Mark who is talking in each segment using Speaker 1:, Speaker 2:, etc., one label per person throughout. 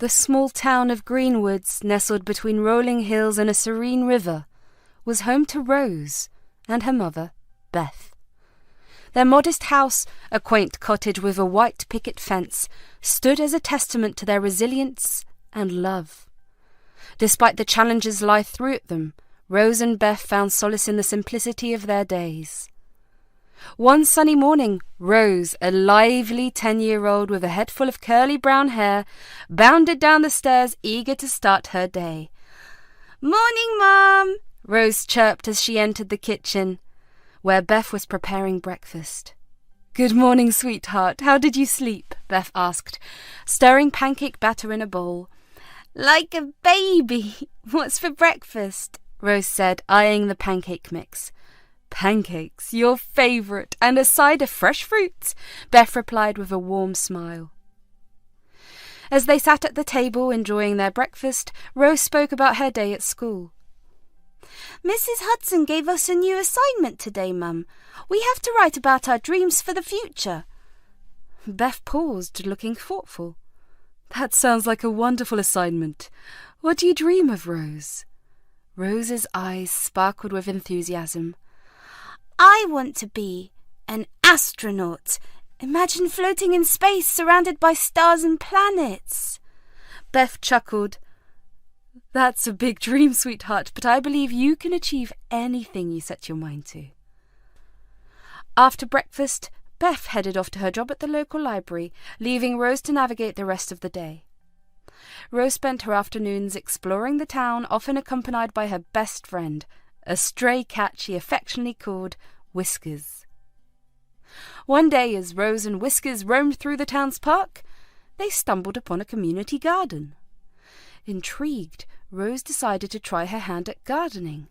Speaker 1: The small town of Greenwoods, nestled between rolling hills and a serene river, was home to Rose and her mother, Beth. Their modest house, a quaint cottage with a white picket fence, stood as a testament to their resilience and love. Despite the challenges life threw at them, Rose and Beth found solace in the simplicity of their days. One sunny morning, Rose, a lively 10-year-old with a head full of curly brown hair, bounded down the stairs, eager to start her day. "Morning, Mum," Rose chirped as she entered the kitchen, where Beth was preparing breakfast. "Good morning, sweetheart. How did you sleep?" Beth asked, stirring pancake batter in a bowl. "Like a baby. What's for breakfast?" Rose said, eyeing the pancake mix. "Pancakes, your favourite, and a side of fresh fruit," Beth replied with a warm smile. As they sat at the table enjoying their breakfast, Rose spoke about her day at school. "Mrs. Hudson gave us a new assignment today, Mum. We have to write about our dreams for the future." Beth paused, looking thoughtful. "That sounds like a wonderful assignment. What do you dream of, Rose?" Rose's eyes sparkled with enthusiasm. "I want to be an astronaut. Imagine floating in space surrounded by stars and planets." Beth chuckled. "That's a big dream, sweetheart, but I believe you can achieve anything you set your mind to." After breakfast, Beth headed off to her job at the local library, leaving Rose to navigate the rest of the day. Rose spent her afternoons exploring the town, often accompanied by her best friend, a stray cat she affectionately called Whiskers. One day, as Rose and Whiskers roamed through the town's park, they stumbled upon a community garden. Intrigued, Rose decided to try her hand at gardening.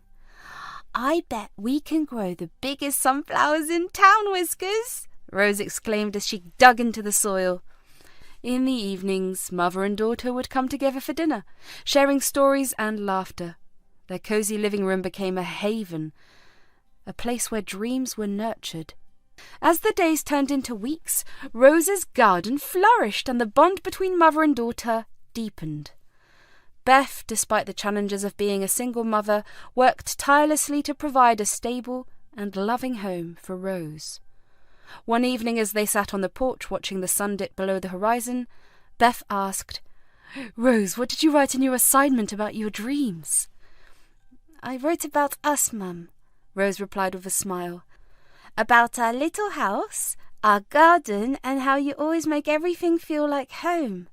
Speaker 1: "I bet we can grow the biggest sunflowers in town, Whiskers," Rose exclaimed as she dug into the soil. In the evenings, mother and daughter would come together for dinner, sharing stories and laughter. Their cozy living room became a haven, a place where dreams were nurtured. As the days turned into weeks, Rose's garden flourished and the bond between mother and daughter deepened. Beth, despite the challenges of being a single mother, worked tirelessly to provide a stable and loving home for Rose. One evening, as they sat on the porch watching the sun dip below the horizon, Beth asked, "Rose, what did you write in your assignment about your dreams?" "I wrote about us, Mum," Rose replied with a smile. "About our little house, our garden, and how you always make everything feel like home."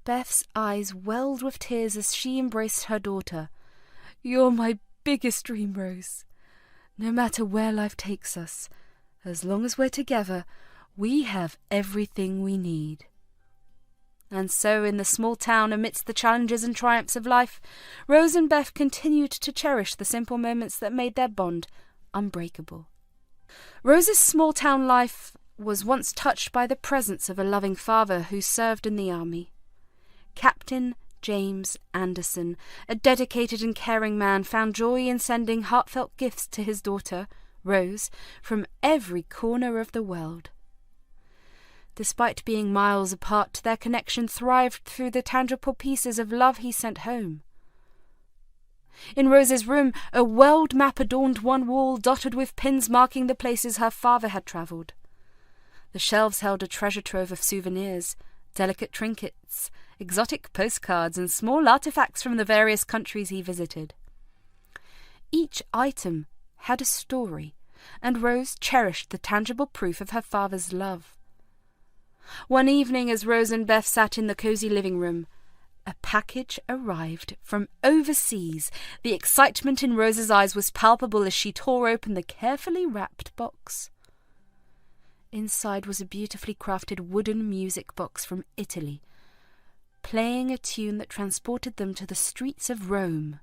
Speaker 1: Beth's eyes welled with tears as she embraced her daughter. "You're my biggest dream, Rose. No matter where life takes us, as long as we're together, we have everything we need." And so, in the small town, amidst the challenges and triumphs of life, Rose and Beth continued to cherish the simple moments that made their bond unbreakable. Rose's small town life was once touched by the presence of a loving father who served in the army. Captain James Anderson, a dedicated and caring man, found joy in sending heartfelt gifts to his daughter, Rose, from every corner of the world. Despite being miles apart, their connection thrived through the tangible pieces of love he sent home. In Rose's room, a world map adorned one wall, dotted with pins marking the places her father had travelled. The shelves held a treasure trove of souvenirs, delicate trinkets, exotic postcards, and small artifacts from the various countries he visited. Each item had a story, and Rose cherished the tangible proof of her father's love. One evening, as Rose and Beth sat in the cosy living room, a package arrived from overseas. The excitement in Rose's eyes was palpable as she tore open the carefully wrapped box. Inside was a beautifully crafted wooden music box from Italy, playing a tune that transported them to the streets of Rome.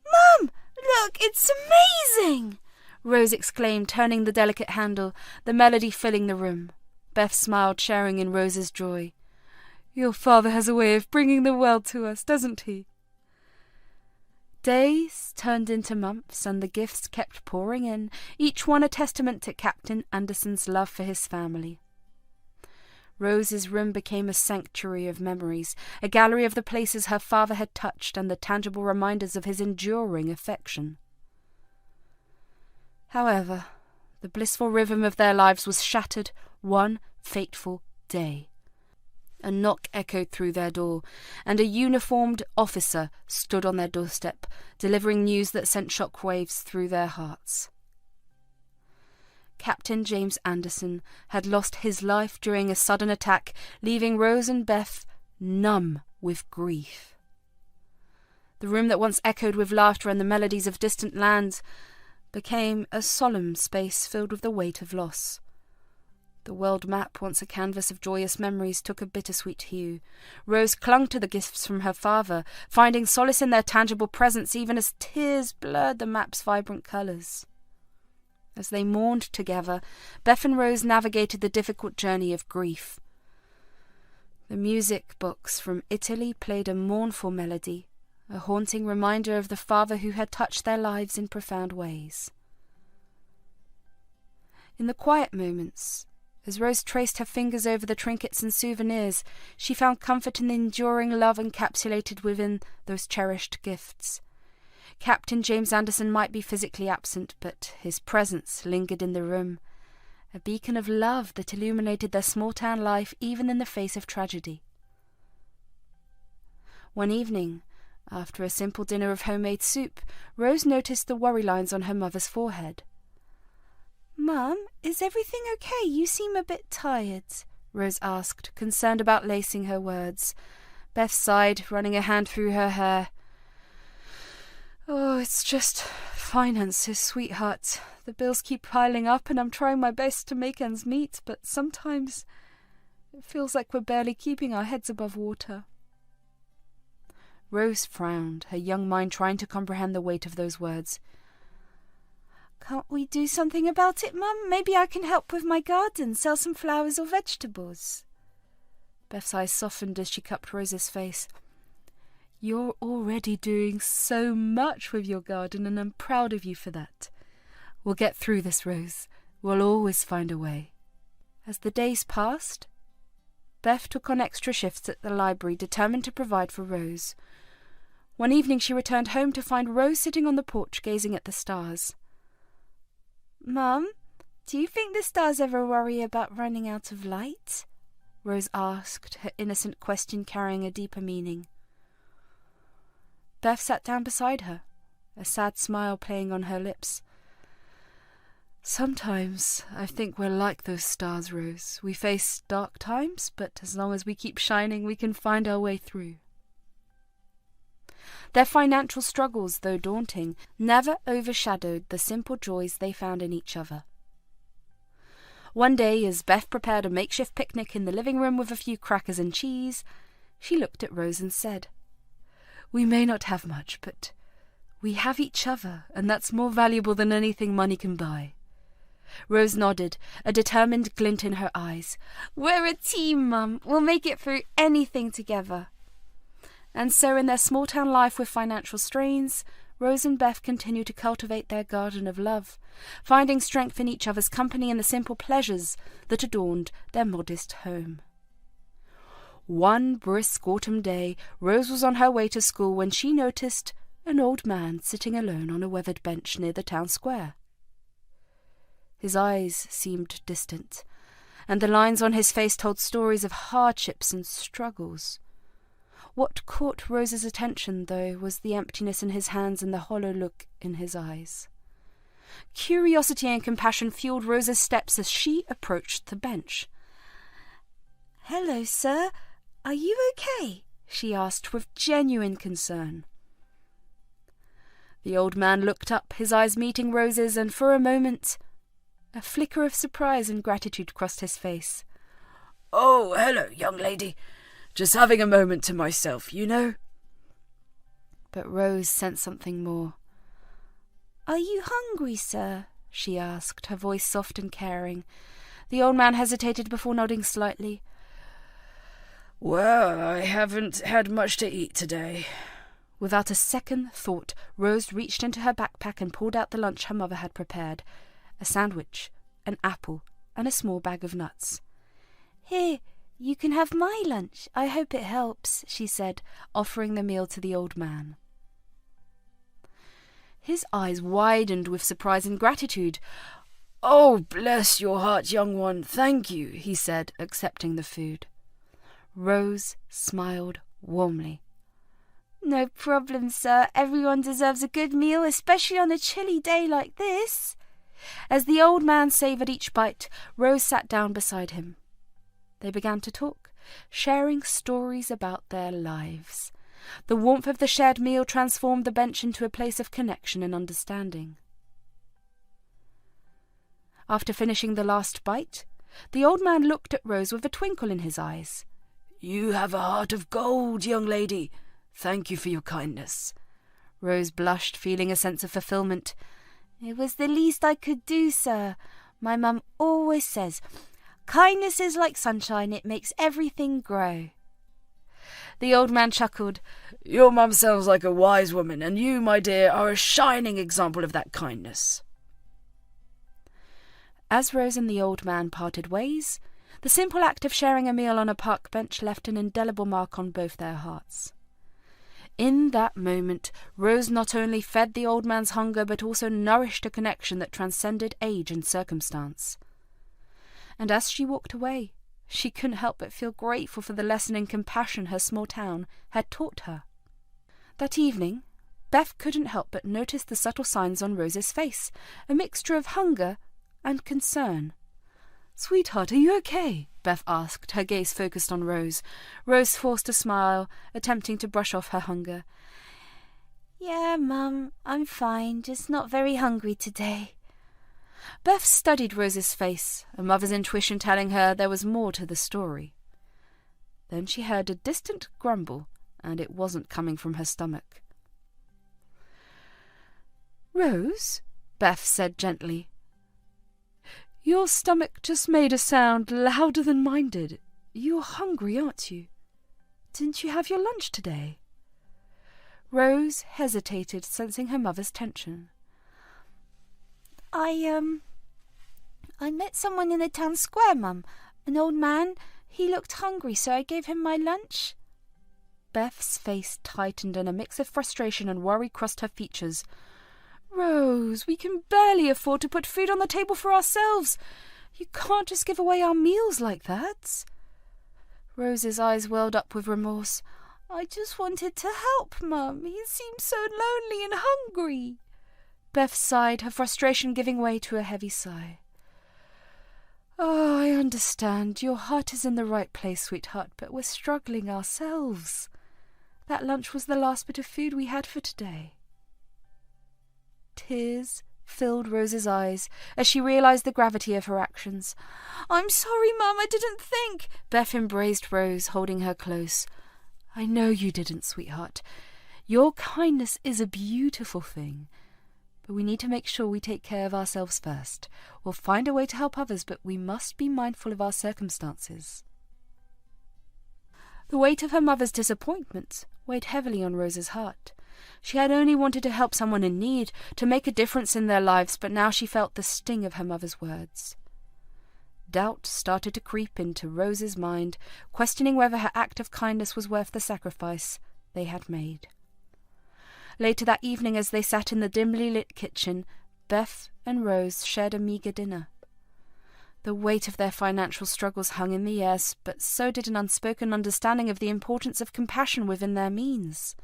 Speaker 1: "Mum, look, it's amazing!" Rose exclaimed, turning the delicate handle, the melody filling the room. Beth smiled, sharing in Rose's joy. "Your father has a way of bringing the world to us, doesn't he?" Days turned into months, and the gifts kept pouring in, each one a testament to Captain Anderson's love for his family. Rose's room became a sanctuary of memories, a gallery of the places her father had touched and the tangible reminders of his enduring affection. However, the blissful rhythm of their lives was shattered one fateful day. A knock echoed through their door, and a uniformed officer stood on their doorstep, delivering news that sent shockwaves through their hearts. Captain James Anderson had lost his life during a sudden attack, leaving Rose and Beth numb with grief. The room that once echoed with laughter and the melodies of distant lands became a solemn space filled with the weight of loss. The world map, once a canvas of joyous memories, took a bittersweet hue. Rose clung to the gifts from her father, finding solace in their tangible presence even as tears blurred the map's vibrant colours. As they mourned together, Beth and Rose navigated the difficult journey of grief. The music box from Italy played a mournful melody, a haunting reminder of the father who had touched their lives in profound ways. In the quiet moments, as Rose traced her fingers over the trinkets and souvenirs, she found comfort in the enduring love encapsulated within those cherished gifts. Captain James Anderson might be physically absent, but his presence lingered in the room, a beacon of love that illuminated their small-town life even in the face of tragedy. One evening, after a simple dinner of homemade soup, Rose noticed the worry lines on her mother's forehead. "Mum, is everything okay? You seem a bit tired," Rose asked, concerned about lacing her words. Beth sighed, running a hand through her hair. "Oh, it's just finances, sweetheart. The bills keep piling up and I'm trying my best to make ends meet, but sometimes it feels like we're barely keeping our heads above water." Rose frowned, her young mind trying to comprehend the weight of those words. "Can't we do something about it, Mum? Maybe I can help with my garden, sell some flowers or vegetables." Beth's eyes softened as she cupped Rose's face. "You're already doing so much with your garden, and I'm proud of you for that. We'll get through this, Rose. We'll always find a way." As the days passed, Beth took on extra shifts at the library, determined to provide for Rose. One evening she returned home to find Rose sitting on the porch gazing at the stars. "Mum, do you think the stars ever worry about running out of light?" Rose asked, her innocent question carrying a deeper meaning. Beth sat down beside her, a sad smile playing on her lips. "Sometimes I think we're like those stars, Rose. We face dark times, but as long as we keep shining, we can find our way through." Their financial struggles, though daunting, never overshadowed the simple joys they found in each other. One day, as Beth prepared a makeshift picnic in the living room with a few crackers and cheese, she looked at Rose and said, "We may not have much, but we have each other, and that's more valuable than anything money can buy." Rose nodded, a determined glint in her eyes. "We're a team, Mum. We'll make it through anything together." And so in their small-town life with financial strains, Rose and Beth continued to cultivate their garden of love, finding strength in each other's company and the simple pleasures that adorned their modest home. One brisk autumn day, Rose was on her way to school when she noticed an old man sitting alone on a weathered bench near the town square. His eyes seemed distant, and the lines on his face told stories of hardships and struggles. What caught Rose's attention, though, was the emptiness in his hands and the hollow look in his eyes. Curiosity and compassion fueled Rose's steps as she approached the bench. "Hello, sir. Are you okay?" she asked with genuine concern. The old man looked up, his eyes meeting Rose's, and for a moment a flicker of surprise and gratitude crossed his face.
Speaker 2: "Oh, hello, young lady. Just having a moment to myself, you know."
Speaker 1: But Rose sensed something more. "Are you hungry, sir?" she asked, her voice soft and caring. The old man hesitated before nodding slightly.
Speaker 2: "Well, I haven't had much to eat today."
Speaker 1: Without a second thought, Rose reached into her backpack and pulled out the lunch her mother had prepared, a sandwich, an apple, and a small bag of nuts. "Here, "You can have my lunch. I hope it helps," she said, offering the meal to the old man. His eyes widened with surprise and gratitude.
Speaker 2: "Oh, bless your heart, young one, thank you," he said, accepting the food.
Speaker 1: Rose smiled warmly. "No problem, sir. Everyone deserves a good meal, especially on a chilly day like this." As the old man savoured each bite, Rose sat down beside him. They began to talk, sharing stories about their lives. The warmth of the shared meal transformed the bench into a place of connection and understanding. After finishing the last bite, the old man looked at Rose with a twinkle in his eyes.
Speaker 2: "You have a heart of gold, young lady. Thank you for your kindness."
Speaker 1: Rose blushed, feeling a sense of fulfillment. "It was the least I could do, sir. My mum always says, 'Kindness is like sunshine, it makes everything grow.'" The old man chuckled.
Speaker 2: "Your mum sounds like a wise woman, and you, my dear, are a shining example of that kindness."
Speaker 1: As Rose and the old man parted ways, the simple act of sharing a meal on a park bench left an indelible mark on both their hearts. In that moment, Rose not only fed the old man's hunger but also nourished a connection that transcended age and circumstance. And as she walked away, she couldn't help but feel grateful for the lesson in compassion her small town had taught her. That evening, Beth couldn't help but notice the subtle signs on Rose's face, a mixture of hunger and concern.
Speaker 2: "Sweetheart, are you okay?"
Speaker 1: Beth asked, her gaze focused on Rose. Rose forced a smile, attempting to brush off her hunger. "Yeah, Mum, I'm fine, just not very hungry today." Beth studied Rose's face, a mother's intuition telling her there was more to the story. Then she heard a distant grumble, and it wasn't coming from her stomach. "Rose," Beth said gently, "your stomach just made a sound louder than mine did. You're hungry, aren't you? Didn't you have your lunch today?" Rose hesitated, sensing her mother's tension. I met someone in the town square, Mum. An old man. He looked hungry, so I gave him my lunch." Beth's face tightened and a mix of frustration and worry crossed her features. "Rose, we can barely afford to put food on the table for ourselves. You can't just give away our meals like that." Rose's eyes welled up with remorse. "I just wanted to help, Mum. He seemed so lonely and hungry." Beth sighed, her frustration giving way to a heavy sigh. "Oh, I understand. Your heart is in the right place, sweetheart, but we're struggling ourselves. That lunch was the last bit of food we had for today." Tears filled Rose's eyes as she realized the gravity of her actions. "I'm sorry, Mum, I didn't think." Beth embraced Rose, holding her close. "I know you didn't, sweetheart. Your kindness is a beautiful thing. But we need to make sure we take care of ourselves first. We'll find a way to help others, but we must be mindful of our circumstances." The weight of her mother's disappointment weighed heavily on Rose's heart. She had only wanted to help someone in need, to make a difference in their lives, but now she felt the sting of her mother's words. Doubt started to creep into Rose's mind, questioning whether her act of kindness was worth the sacrifice they had made. Later that evening, as they sat in the dimly lit kitchen, Beth and Rose shared a meagre dinner. The weight of their financial struggles hung in the air, but so did an unspoken understanding of the importance of compassion within their means.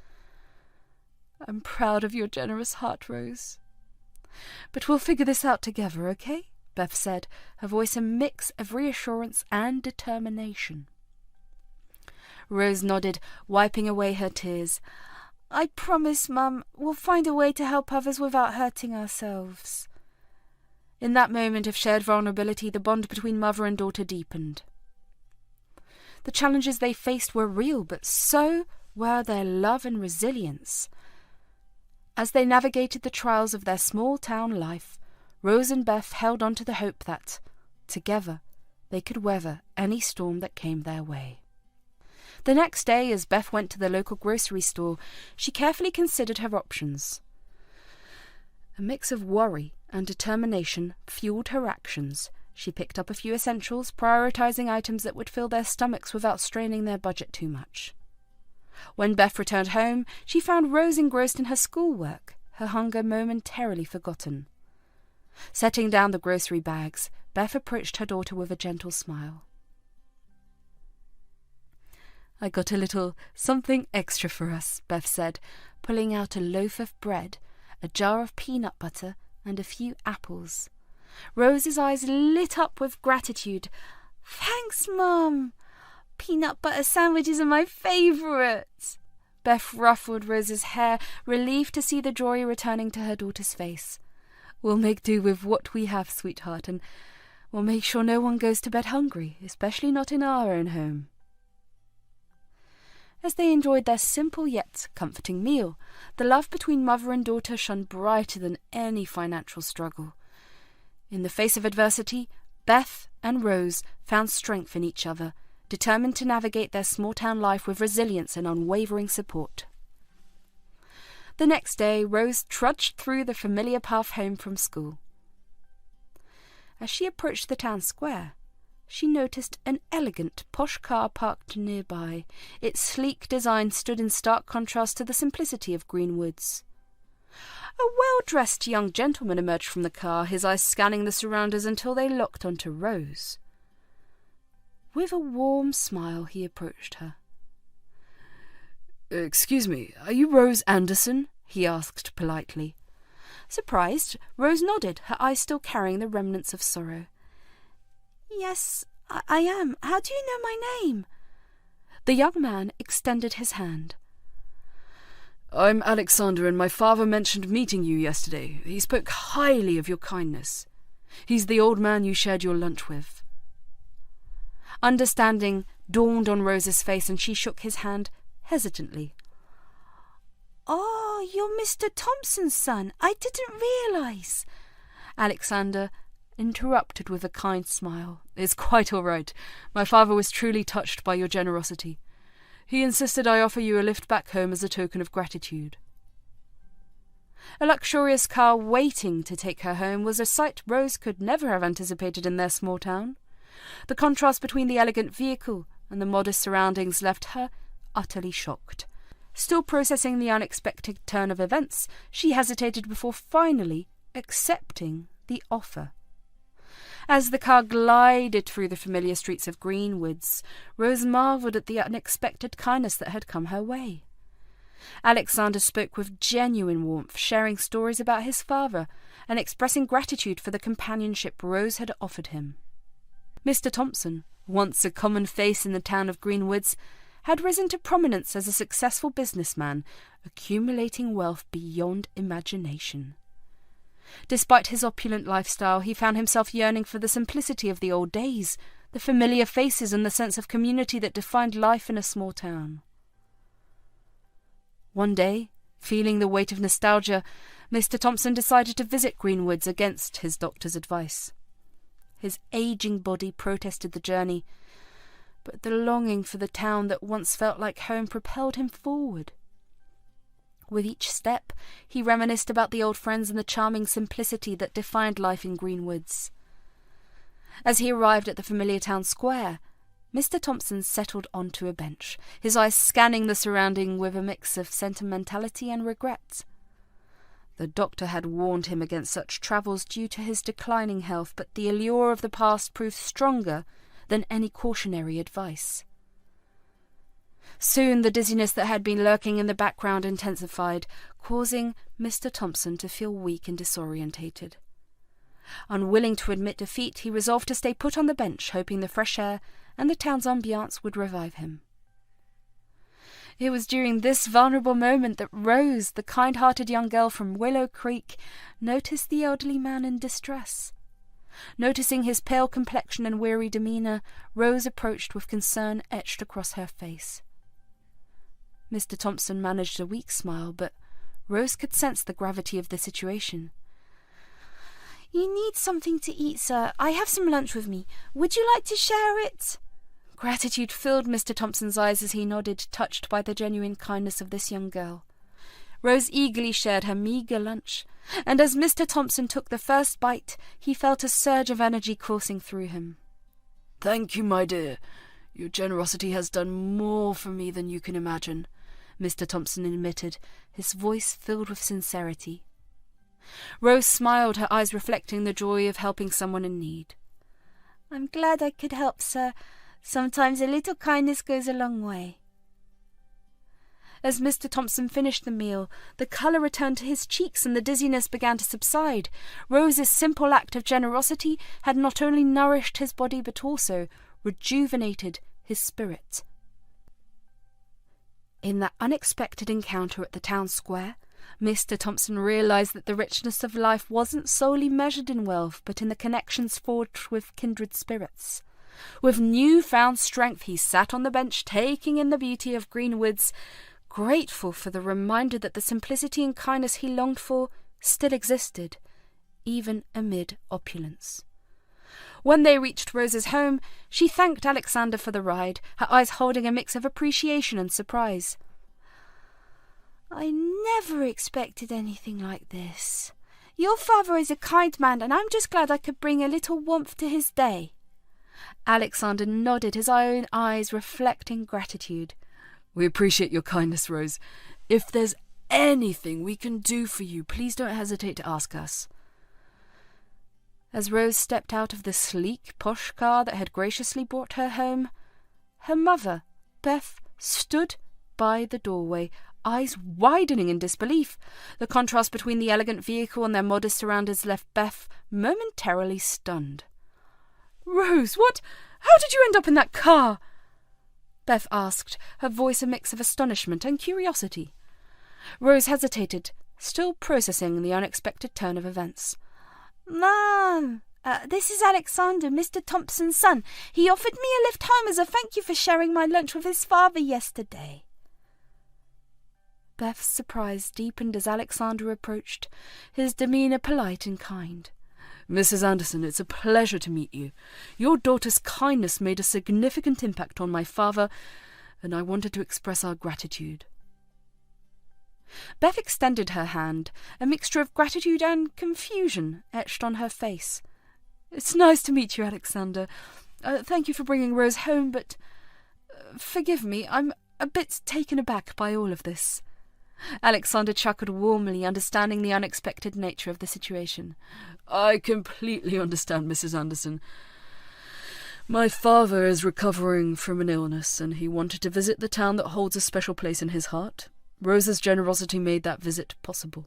Speaker 1: "I'm proud of your generous heart, Rose. But we'll figure this out together, okay?" Beth said, her voice a mix of reassurance and determination. Rose nodded, wiping away her tears. "I promise, Mum, we'll find a way to help others without hurting ourselves." In that moment of shared vulnerability, the bond between mother and daughter deepened. The challenges they faced were real, but so were their love and resilience. As they navigated the trials of their small-town life, Rose and Beth held on to the hope that, together, they could weather any storm that came their way. The next day, as Beth went to the local grocery store, she carefully considered her options. A mix of worry and determination fueled her actions She picked up a few essentials, prioritizing items that would fill their stomachs without straining their budget too much. When Beth returned home, she found Rose engrossed in her schoolwork, her hunger momentarily forgotten. Setting down the grocery bags, Beth approached her daughter with a gentle smile. "I got a little something extra for us," Beth said, pulling out a loaf of bread, a jar of peanut butter, and a few apples. Rose's eyes lit up with gratitude. "Thanks, Mum. Peanut butter sandwiches are my favourite." Beth ruffled Rose's hair, relieved to see the joy returning to her daughter's face. "We'll make do with what we have, sweetheart, and we'll make sure no one goes to bed hungry, especially not in our own home." As they enjoyed their simple yet comforting meal, the love between mother and daughter shone brighter than any financial struggle. In the face of adversity, Beth and Rose found strength in each other, determined to navigate their small-town life with resilience and unwavering support. The next day, Rose trudged through the familiar path home from school. As she approached the town square, she noticed an elegant, posh car parked nearby. Its sleek design stood in stark contrast to the simplicity of Greenwoods. A well-dressed young gentleman emerged from the car, his eyes scanning the surroundings until they locked onto Rose. With a warm smile, he approached her.
Speaker 2: "Excuse me, are you Rose Anderson?" he asked politely.
Speaker 1: Surprised, Rose nodded, her eyes still carrying the remnants of sorrow. "Yes, I am. How do you know my name?" The young man extended his hand.
Speaker 2: "I'm Alexander, and my father mentioned meeting you yesterday. He spoke highly of your kindness. He's the old man you shared your lunch with."
Speaker 1: Understanding dawned on Rose's face, and she shook his hand hesitantly. "Oh, you're Mr. Thompson's son. I didn't realise." Alexander interrupted with a kind smile.
Speaker 2: "It's quite all right. My father was truly touched by your generosity. He insisted I offer you a lift back home as a token of gratitude."
Speaker 1: A luxurious car waiting to take her home was a sight Rose could never have anticipated in their small town. The contrast between the elegant vehicle and the modest surroundings left her utterly shocked. Still processing the unexpected turn of events, she hesitated before finally accepting the offer. As the car glided through the familiar streets of Greenwoods, Rose marvelled at the unexpected kindness that had come her way. Alexander spoke with genuine warmth, sharing stories about his father and expressing gratitude for the companionship Rose had offered him. Mr. Thompson, once a common face in the town of Greenwoods, had risen to prominence as a successful businessman, accumulating wealth beyond imagination. Despite his opulent lifestyle, he found himself yearning for the simplicity of the old days, the familiar faces and the sense of community that defined life in a small town. One day, feeling the weight of nostalgia, Mr. Thompson decided to visit Greenwoods against his doctor's advice. His aging body protested the journey, but the longing for the town that once felt like home propelled him forward. With each step, he reminisced about the old friends and the charming simplicity that defined life in Greenwoods. As he arrived at the familiar town square, Mr. Thompson settled onto a bench, his eyes scanning the surrounding with a mix of sentimentality and regret. The doctor had warned him against such travels due to his declining health, but the allure of the past proved stronger than any cautionary advice. Soon the dizziness that had been lurking in the background intensified, causing Mr. Thompson to feel weak and disorientated. Unwilling to admit defeat, he resolved to stay put on the bench, hoping the fresh air and the town's ambiance would revive him. It was during this vulnerable moment that Rose, the kind-hearted young girl from Willow Creek, noticed the elderly man in distress. Noticing his pale complexion and weary demeanour, Rose approached with concern etched across her face. Mr. Thompson managed a weak smile, but Rose could sense the gravity of the situation. "You need something to eat, sir. I have some lunch with me. Would you like to share it?" Gratitude filled Mr. Thompson's eyes as he nodded, touched by the genuine kindness of this young girl. Rose eagerly shared her meagre lunch, and as Mr. Thompson took the first bite, he felt a surge of energy coursing through him.
Speaker 2: "Thank you, my dear. Your generosity has done more for me than you can imagine," Mr. Thompson admitted, his voice filled with sincerity.
Speaker 1: Rose smiled, her eyes reflecting the joy of helping someone in need. "I'm glad I could help, sir. Sometimes a little kindness goes a long way." As Mr. Thompson finished the meal, the colour returned to his cheeks and the dizziness began to subside. Rose's simple act of generosity had not only nourished his body but also rejuvenated his spirit. In that unexpected encounter at the town square, Mr. Thompson realised that the richness of life wasn't solely measured in wealth, but in the connections forged with kindred spirits. With new-found strength, he sat on the bench, taking in the beauty of green woods, grateful for the reminder that the simplicity and kindness he longed for still existed, even amid opulence. When they reached Rose's home, she thanked Alexander for the ride, her eyes holding a mix of appreciation and surprise. "I never expected anything like this. Your father is a kind man, and I'm just glad I could bring a little warmth to his day." Alexander nodded, his own eyes reflecting gratitude.
Speaker 2: "We appreciate your kindness, Rose. If there's anything we can do for you, please don't hesitate to ask us."
Speaker 1: As Rose stepped out of the sleek, posh car that had graciously brought her home, her mother, Beth, stood by the doorway, eyes widening in disbelief. The contrast between the elegant vehicle and their modest surroundings left Beth momentarily stunned.
Speaker 2: "Rose, what? How did you end up in that car?"
Speaker 1: Beth asked, her voice a mix of astonishment and curiosity. Rose hesitated, still processing the unexpected turn of events. "Mom, this is Alexander, Mr. Thompson's son. He offered me a lift home as a thank you for sharing my lunch with his father yesterday." Beth's surprise deepened as Alexander approached, his demeanour polite and kind.
Speaker 2: "Mrs. Anderson, it's a pleasure to meet you. Your daughter's kindness made a significant impact on my father, and I wanted to express our gratitude."
Speaker 1: Beth extended her hand, a mixture of gratitude and confusion etched on her face.
Speaker 2: "It's nice to meet you, Alexander. Thank you for bringing Rose home, but forgive me, I'm a bit taken aback by all of this."
Speaker 1: Alexander chuckled warmly, understanding the unexpected nature of the situation.
Speaker 2: "I completely understand, Mrs. Anderson. My father is recovering from an illness, and he wanted to visit the town that holds a special place in his heart. Rose's generosity made that visit possible."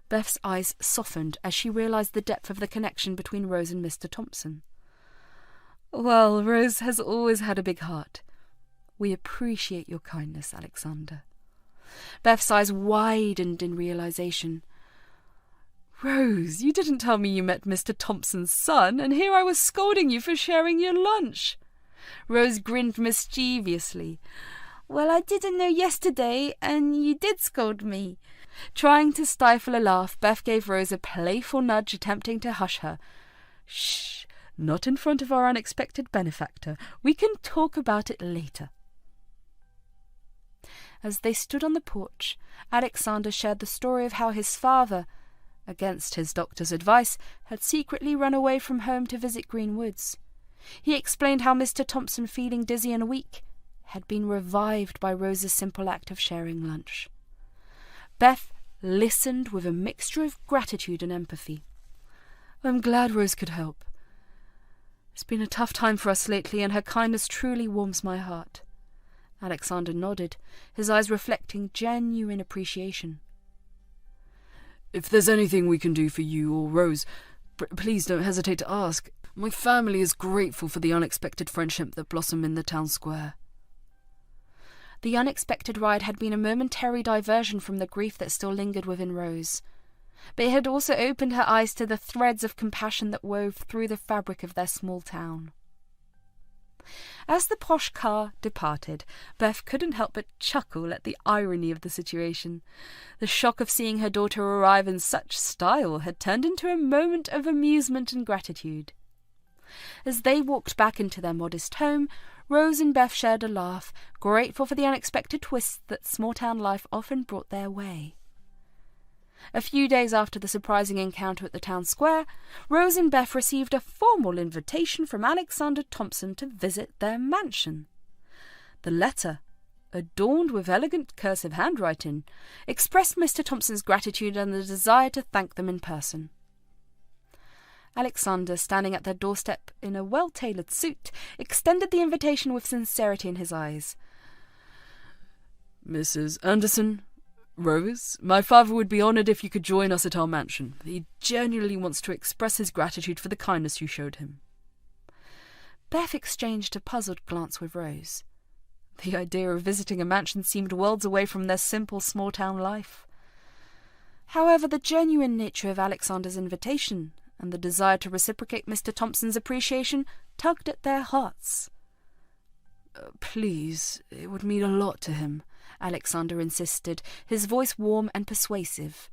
Speaker 1: Beth's eyes softened as she realised the depth of the connection between Rose and Mr. Thompson.
Speaker 2: "Well, Rose has always had a big heart. We appreciate your kindness, Alexander."
Speaker 1: Beth's eyes widened in realisation.
Speaker 2: "Rose, you didn't tell me you met Mr. Thompson's son, and here I was scolding you for sharing your lunch."
Speaker 1: Rose grinned mischievously. "Well, I didn't know yesterday, and you did scold me." Trying to stifle a laugh, Beth gave Rose a playful nudge, attempting to hush her.
Speaker 2: "Shh, not in front of our unexpected benefactor. We can talk about it later."
Speaker 1: As they stood on the porch, Alexander shared the story of how his father, against his doctor's advice, had secretly run away from home to visit Green Woods. He explained how Mr. Thompson, feeling dizzy and weak, had been revived by Rose's simple act of sharing lunch. Beth listened with a mixture of gratitude and empathy.
Speaker 2: "I'm glad Rose could help. It's been a tough time for us lately, and her kindness truly warms my heart."
Speaker 1: Alexander nodded, his eyes reflecting genuine appreciation.
Speaker 2: "If there's anything we can do for you or Rose, please don't hesitate to ask. My family is grateful for the unexpected friendship that blossomed in the town square."
Speaker 1: The unexpected ride had been a momentary diversion from the grief that still lingered within Rose, but it had also opened her eyes to the threads of compassion that wove through the fabric of their small town. As the posh car departed, Beth couldn't help but chuckle at the irony of the situation. The shock of seeing her daughter arrive in such style had turned into a moment of amusement and gratitude. As they walked back into their modest home, Rose and Beth shared a laugh, grateful for the unexpected twists that small-town life often brought their way. A few days after the surprising encounter at the town square, Rose and Beth received a formal invitation from Alexander Thompson to visit their mansion. The letter, adorned with elegant cursive handwriting, expressed Mr. Thompson's gratitude and the desire to thank them in person. Alexander, standing at their doorstep in a well-tailored suit, extended the invitation with sincerity in his eyes.
Speaker 2: "Mrs. Anderson, Rose, my father would be honoured if you could join us at our mansion. He genuinely wants to express his gratitude for the kindness you showed him."
Speaker 1: Beth exchanged a puzzled glance with Rose. The idea of visiting a mansion seemed worlds away from their simple small-town life. However, the genuine nature of Alexander's invitation and the desire to reciprocate Mr. Thompson's appreciation tugged at their hearts.
Speaker 2: "Please, it would mean a lot to him,"
Speaker 1: Alexander insisted, his voice warm and persuasive.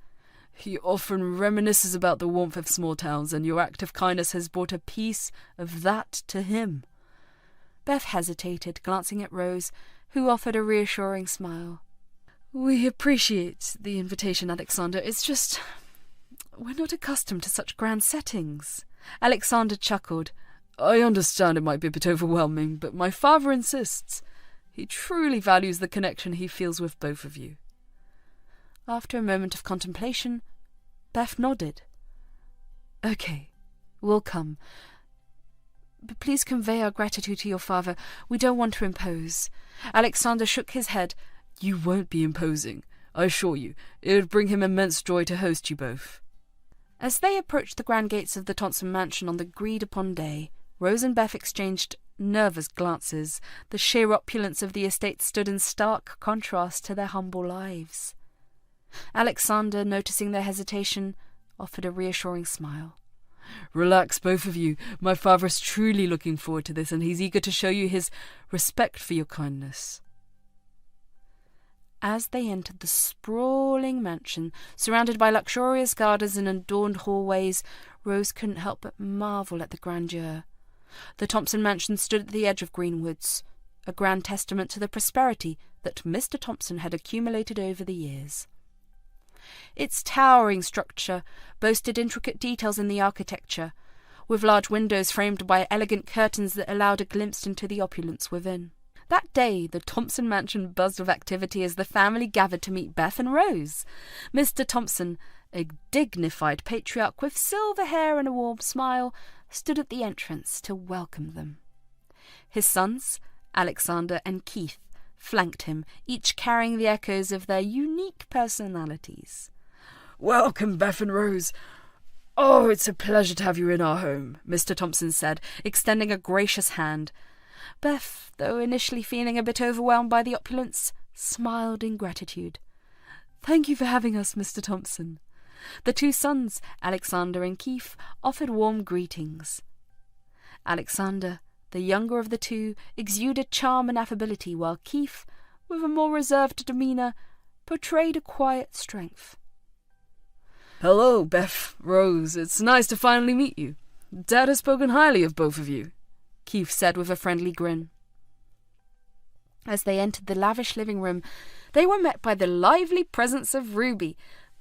Speaker 2: "He often reminisces about the warmth of small towns, and your act of kindness has brought a piece of that to him."
Speaker 1: Beth hesitated, glancing at Rose, who offered a reassuring smile.
Speaker 2: "We appreciate the invitation, Alexander. It's just, we're not accustomed to such grand settings."
Speaker 1: Alexander chuckled.
Speaker 2: "I understand it might be a bit overwhelming, but my father insists. He truly values the connection he feels with both of you."
Speaker 1: After a moment of contemplation, Beth nodded. "Okay, we'll come. But please convey our gratitude to your father. We don't want to impose." Alexander shook his head.
Speaker 2: "You won't be imposing, I assure you. It would bring him immense joy to host you both."
Speaker 1: As they approached the grand gates of the Thompson mansion on the agreed-upon day, Rose and Beth exchanged nervous glances. The sheer opulence of the estate stood in stark contrast to their humble lives. Alexander, noticing their hesitation, offered a reassuring smile.
Speaker 2: "Relax, both of you. My father is truly looking forward to this, and he's eager to show you his respect for your kindness."
Speaker 1: As they entered the sprawling mansion, surrounded by luxurious gardens and adorned hallways, Rose couldn't help but marvel at the grandeur. The Thompson mansion stood at the edge of Greenwoods, a grand testament to the prosperity that Mr. Thompson had accumulated over the years. Its towering structure boasted intricate details in the architecture, with large windows framed by elegant curtains that allowed a glimpse into the opulence within. That day, the Thompson mansion buzzed with activity as the family gathered to meet Beth and Rose. Mr. Thompson, a dignified patriarch with silver hair and a warm smile, stood at the entrance to welcome them. His sons, Alexander and Keith, flanked him, each carrying the echoes of their unique personalities.
Speaker 2: "Welcome, Beth and Rose. Oh, it's a pleasure to have you in our home," Mr. Thompson said, extending a gracious hand.
Speaker 1: Beth, though initially feeling a bit overwhelmed by the opulence, smiled in gratitude.
Speaker 2: "Thank you for having us, Mr. Thompson."
Speaker 1: The two sons, Alexander and Keith, offered warm greetings. Alexander, the younger of the two, exuded charm and affability, while Keith, with a more reserved demeanour, portrayed a quiet strength.
Speaker 2: "Hello, Beth, Rose. It's nice to finally meet you. Dad has spoken highly of both of you,"
Speaker 1: Keith said with a friendly grin. As they entered the lavish living room, they were met by the lively presence of Ruby,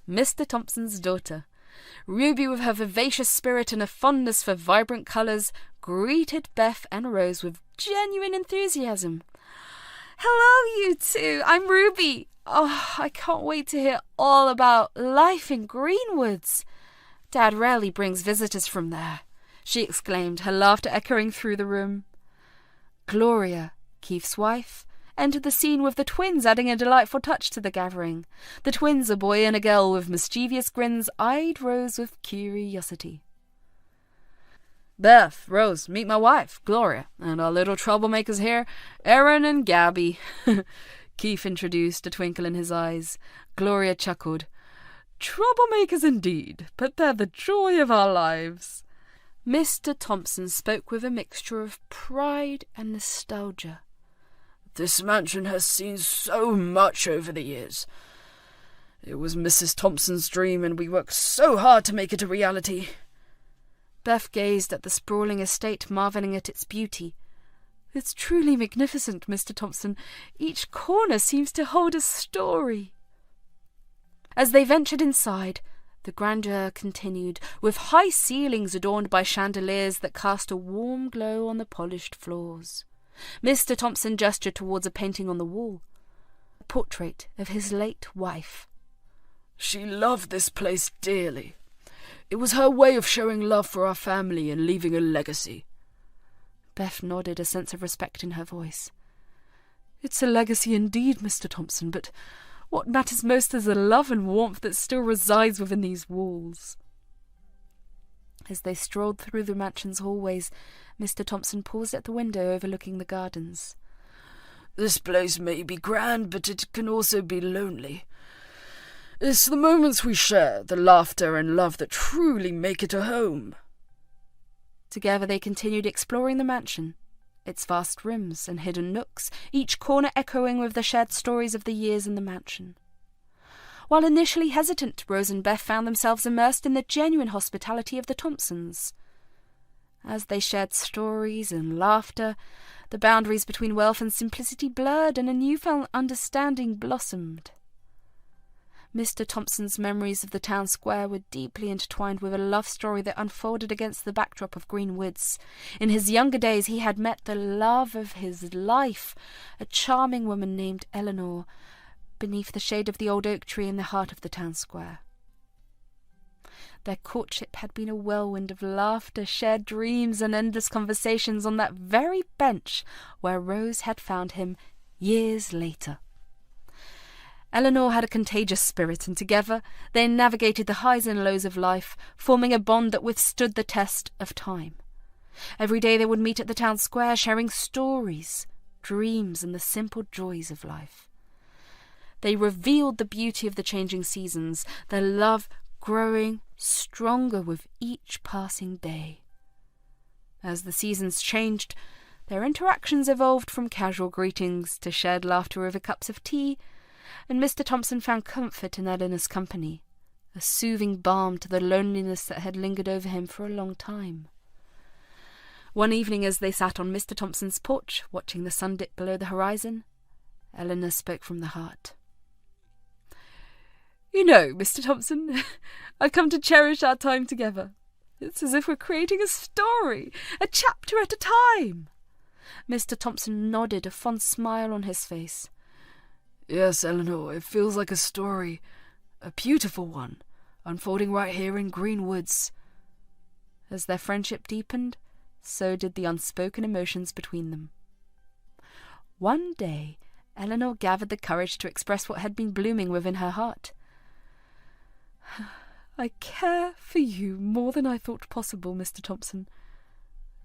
Speaker 1: Mr. Thompson's daughter. Ruby, with her vivacious spirit and a fondness for vibrant colours, greeted Beth and Rose with genuine enthusiasm. "Hello, you two. I'm Ruby. Oh, I can't wait to hear all about life in Greenwoods. Dad rarely brings visitors from there," she exclaimed, her laughter echoing through the room. Gloria, Keith's wife, entered the scene with the twins, adding a delightful touch to the gathering. The twins, a boy and a girl with mischievous grins, eyed Rose with curiosity.
Speaker 2: "Beth, Rose, meet my wife, Gloria, and our little troublemakers here, Aaron and Gabby," Keith introduced, a twinkle in his eyes. Gloria chuckled. "Troublemakers indeed, but they're the joy of our lives."
Speaker 1: Mr. Thompson spoke with a mixture of pride and nostalgia.
Speaker 2: "This mansion has seen so much over the years. It was Mrs. Thompson's dream, and we worked so hard to make it a reality."
Speaker 1: Beth gazed at the sprawling estate, marvelling at its beauty.
Speaker 2: It's truly magnificent, Mr. Thompson. Each corner seems to hold a story.
Speaker 1: As they ventured inside, the grandeur continued, with high ceilings adorned by chandeliers that cast a warm glow on the polished floors. Mr. Thompson gestured towards a painting on the wall, a portrait of his late wife.
Speaker 2: She loved this place dearly. It was her way of showing love for our family and leaving a legacy.
Speaker 1: Beth nodded, a sense of respect in her voice.
Speaker 2: It's a legacy indeed, Mr. Thompson, but what matters most is the love and warmth that still resides within these walls.
Speaker 1: As they strolled through the mansion's hallways, Mr. Thompson paused at the window overlooking the gardens.
Speaker 2: This place may be grand, but it can also be lonely. It's the moments we share, the laughter and love that truly make it a home.
Speaker 1: Together they continued exploring the mansion, its vast rooms and hidden nooks, each corner echoing with the shared stories of the years in the mansion. While initially hesitant, Rose and Beth found themselves immersed in the genuine hospitality of the Thompsons. As they shared stories and laughter, the boundaries between wealth and simplicity blurred and a newfound understanding blossomed. Mr. Thompson's memories of the town square were deeply intertwined with a love story that unfolded against the backdrop of green woods. In his younger days he had met the love of his life, a charming woman named Eleanor, beneath the shade of the old oak tree in the heart of the town square. Their courtship had been a whirlwind of laughter, shared dreams, and endless conversations on that very bench where Rose had found him years later. Eleanor had a contagious spirit, and together they navigated the highs and lows of life, forming a bond that withstood the test of time. Every day they would meet at the town square, sharing stories, dreams, and the simple joys of life. They revealed the beauty of the changing seasons, their love growing stronger with each passing day. As the seasons changed, their interactions evolved from casual greetings to shared laughter over cups of tea, and Mr. Thompson found comfort in Eleanor's company, a soothing balm to the loneliness that had lingered over him for a long time. One evening, as they sat on Mr. Thompson's porch, watching the sun dip below the horizon, Eleanor spoke from the heart.
Speaker 2: You know, Mr. Thompson, I've come to cherish our time together. It's as if we're creating a story, a chapter at a time.
Speaker 1: Mr. Thompson nodded, a fond smile on his face.
Speaker 2: Yes, Eleanor, it feels like a story, a beautiful one, unfolding right here in green woods.
Speaker 1: As their friendship deepened, so did the unspoken emotions between them. One day, Eleanor gathered the courage to express what had been blooming within her heart.
Speaker 2: I care for you more than I thought possible, Mr. Thompson.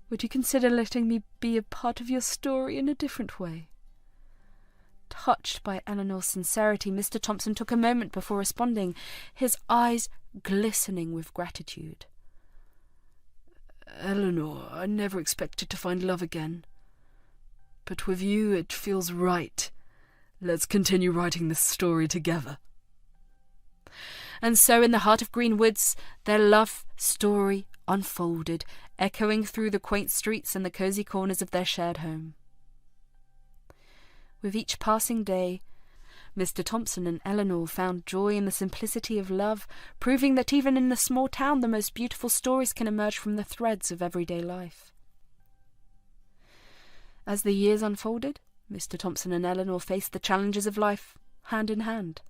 Speaker 2: Would you consider letting me be a part of your story in a different way?
Speaker 1: Touched by Eleanor's sincerity, Mr. Thompson took a moment before responding, his eyes glistening with gratitude.
Speaker 2: Eleanor, I never expected to find love again. But with you it feels right. Let's continue writing this story together.
Speaker 1: And so in the heart of green woods, their love story unfolded, echoing through the quaint streets and the cosy corners of their shared home. With each passing day, Mr. Thompson and Eleanor found joy in the simplicity of love, proving that even in a small town the most beautiful stories can emerge from the threads of everyday life. As the years unfolded, Mr. Thompson and Eleanor faced the challenges of life hand in hand.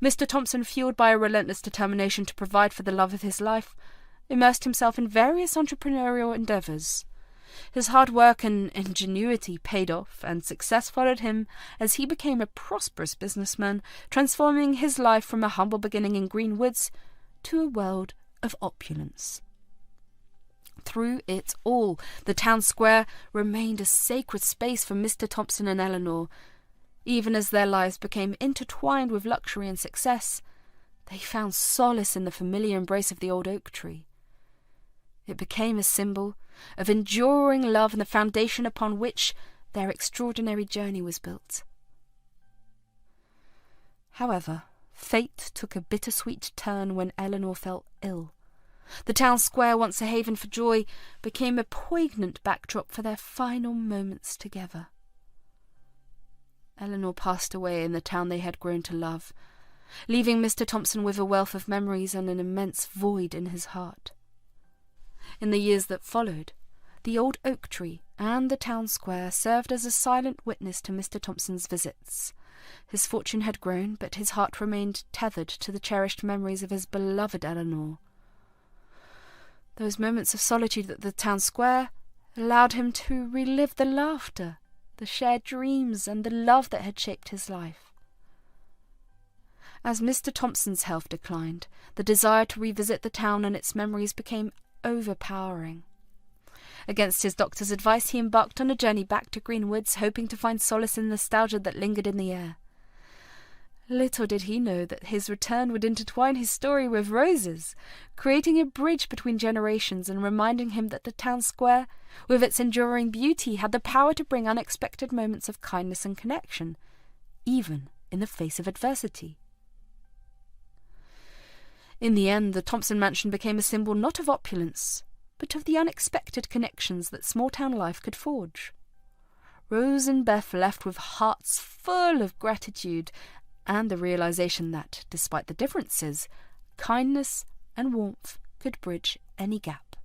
Speaker 1: Mr. Thompson, fueled by a relentless determination to provide for the love of his life, immersed himself in various entrepreneurial endeavours. His hard work and ingenuity paid off, and success followed him as he became a prosperous businessman, transforming his life from a humble beginning in green woods to a world of opulence. Through it all, the town square remained a sacred space for Mr. Thompson and Eleanor. Even as their lives became intertwined with luxury and success, they found solace in the familiar embrace of the old oak tree. It became a symbol of enduring love and the foundation upon which their extraordinary journey was built. However, fate took a bittersweet turn when Eleanor fell ill. The town square, once a haven for joy, became a poignant backdrop for their final moments together. Eleanor passed away in the town they had grown to love, leaving Mr. Thompson with a wealth of memories and an immense void in his heart. In the years that followed, the old oak tree and the town square served as a silent witness to Mr. Thompson's visits. His fortune had grown, but his heart remained tethered to the cherished memories of his beloved Eleanor. Those moments of solitude at the town square allowed him to relive the laughter, the shared dreams, and the love that had shaped his life. As Mr. Thompson's health declined, the desire to revisit the town and its memories became overpowering. Against his doctor's advice, he embarked on a journey back to Greenwoods, hoping to find solace in the nostalgia that lingered in the air. Little did he know that his return would intertwine his story with Rose's, creating a bridge between generations and reminding him that the town square, with its enduring beauty, had the power to bring unexpected moments of kindness and connection, even in the face of adversity. In the end, the Thompson mansion became a symbol not of opulence, but of the unexpected connections that small-town life could forge. Rose and Beth left with hearts full of gratitude and the realization that, despite the differences, kindness and warmth could bridge any gap.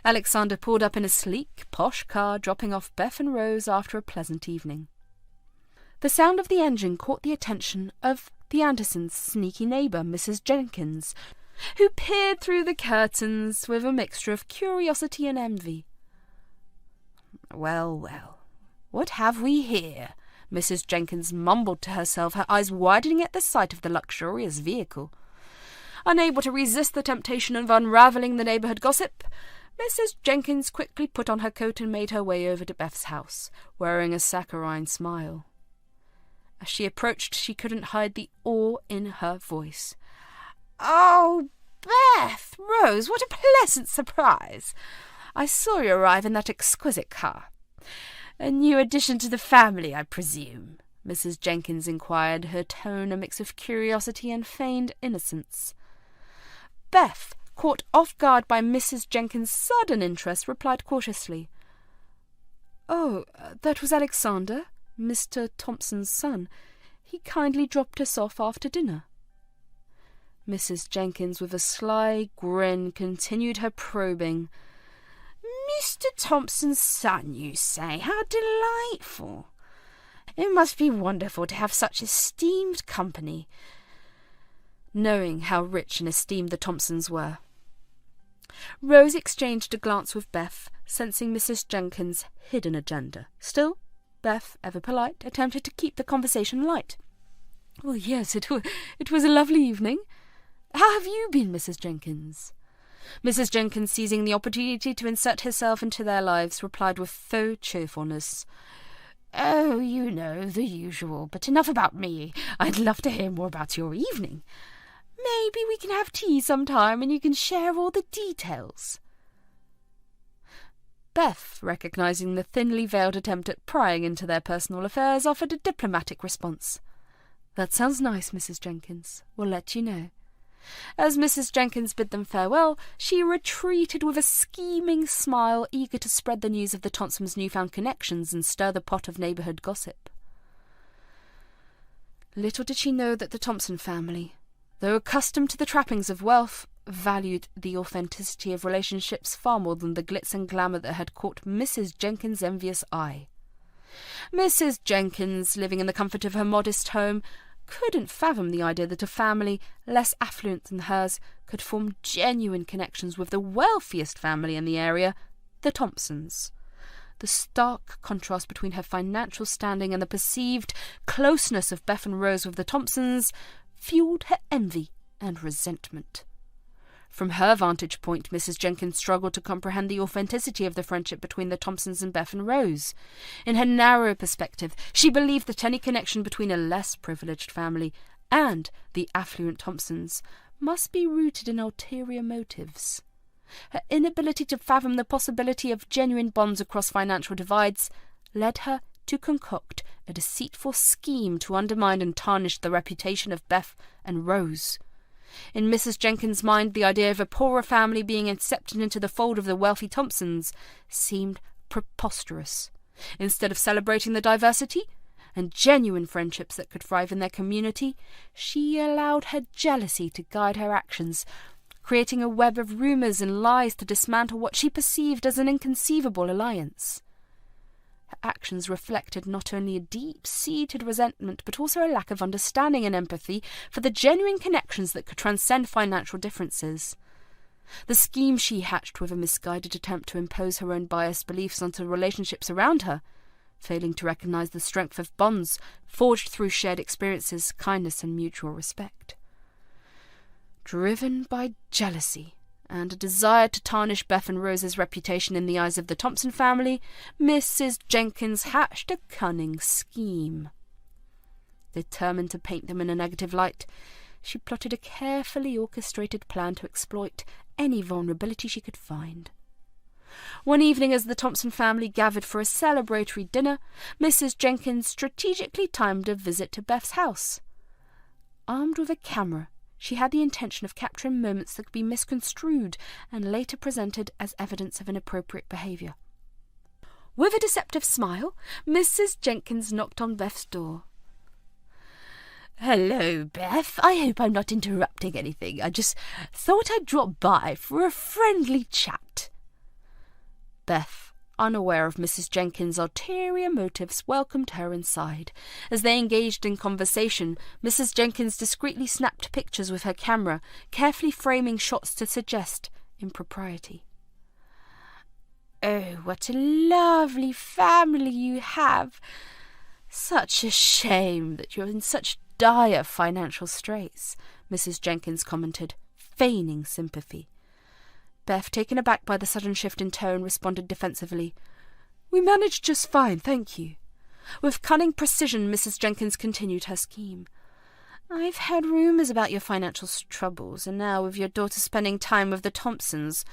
Speaker 1: Alexander pulled up in a sleek, posh car, dropping off Beth and Rose after a pleasant evening. The sound of the engine caught the attention of the Andersons' sneaky neighbour, Mrs. Jenkins, who peered through the curtains with a mixture of curiosity and envy. "Well, well, what have we here?" Mrs. Jenkins mumbled to herself, her eyes widening at the sight of the luxurious vehicle. Unable to resist the temptation of unravelling the neighbourhood gossip, Mrs. Jenkins quickly put on her coat and made her way over to Beth's house, wearing a saccharine smile. As she approached, she couldn't hide the awe in her voice. "Oh, Beth! Rose, what a pleasant surprise! I saw you arrive in that exquisite car. A new addition to the family, I presume?" Mrs. Jenkins inquired, her tone a mix of curiosity and feigned innocence. Beth, caught off guard by Mrs. Jenkins' sudden interest, replied cautiously, "Oh, that was Alexander, Mr. Thompson's son. He kindly dropped us off after dinner." Mrs. Jenkins, with a sly grin, continued her probing. "Mr. Thompson's son, you say? How delightful! It must be wonderful to have such esteemed company," knowing how rich and esteemed the Thompsons were. Rose exchanged a glance with Beth, sensing Mrs. Jenkins' hidden agenda. Still, Beth, ever polite, attempted to keep the conversation light. "Well, yes, it was a lovely evening. How have you been, Mrs. Jenkins?" Mrs. Jenkins, seizing the opportunity to insert herself into their lives, replied with faux cheerfulness, "Oh, you know, the usual. But enough about me. I'd love to hear more about your evening. Maybe we can have tea sometime and you can share all the details." Beth, recognizing the thinly veiled attempt at prying into their personal affairs, offered a diplomatic response. "That sounds nice, Mrs. Jenkins. We'll let you know." As Mrs. Jenkins bid them farewell, she retreated with a scheming smile, eager to spread the news of the Thompsons' newfound connections and stir the pot of neighbourhood gossip. Little did she know that the Thompson family, though accustomed to the trappings of wealth, valued the authenticity of relationships far more than the glitz and glamour that had caught Mrs. Jenkins' envious eye. Mrs. Jenkins, living in the comfort of her modest home, couldn't fathom the idea that a family less affluent than hers could form genuine connections with the wealthiest family in the area, the Thompsons. The stark contrast between her financial standing and the perceived closeness of Beth and Rose with the Thompsons fueled her envy and resentment. From her vantage point, Mrs. Jenkins struggled to comprehend the authenticity of the friendship between the Thompsons and Beth and Rose. In her narrow perspective, she believed that any connection between a less privileged family and the affluent Thompsons must be rooted in ulterior motives. Her inability to fathom the possibility of genuine bonds across financial divides led her to concoct a deceitful scheme to undermine and tarnish the reputation of Beth and Rose. In Mrs. Jenkins' mind, the idea of a poorer family being accepted into the fold of the wealthy Thompsons seemed preposterous. Instead of celebrating the diversity and genuine friendships that could thrive in their community, she allowed her jealousy to guide her actions, creating a web of rumours and lies to dismantle what she perceived as an inconceivable alliance. Her actions reflected not only a deep-seated resentment, but also a lack of understanding and empathy for the genuine connections that could transcend financial differences. The scheme she hatched with a misguided attempt to impose her own biased beliefs onto relationships around her, failing to recognise the strength of bonds forged through shared experiences, kindness and mutual respect. Driven by jealousy and a desire to tarnish Beth and Rose's reputation in the eyes of the Thompson family, Mrs. Jenkins hatched a cunning scheme. Determined to paint them in a negative light, she plotted a carefully orchestrated plan to exploit any vulnerability she could find. One evening, as the Thompson family gathered for a celebratory dinner, Mrs. Jenkins strategically timed a visit to Beth's house. Armed with a camera, she had the intention of capturing moments that could be misconstrued and later presented as evidence of inappropriate behaviour. With a deceptive smile, Mrs. Jenkins knocked on Beth's door. "Hello, Beth. I hope I'm not interrupting anything. I just thought I'd drop by for a friendly chat." Beth, unaware of Mrs. Jenkins' ulterior motives, welcomed her inside. As they engaged in conversation, Mrs. Jenkins discreetly snapped pictures with her camera, carefully framing shots to suggest impropriety. "Oh, what a lovely family you have. Such a shame that you're in such dire financial straits," Mrs. Jenkins commented, feigning sympathy. Beth, taken aback by the sudden shift in tone, responded defensively. "We managed just fine, thank you." With cunning precision, Mrs. Jenkins continued her scheme. "I've heard rumours about your financial troubles, and now with your daughter spending time with the Thompsons,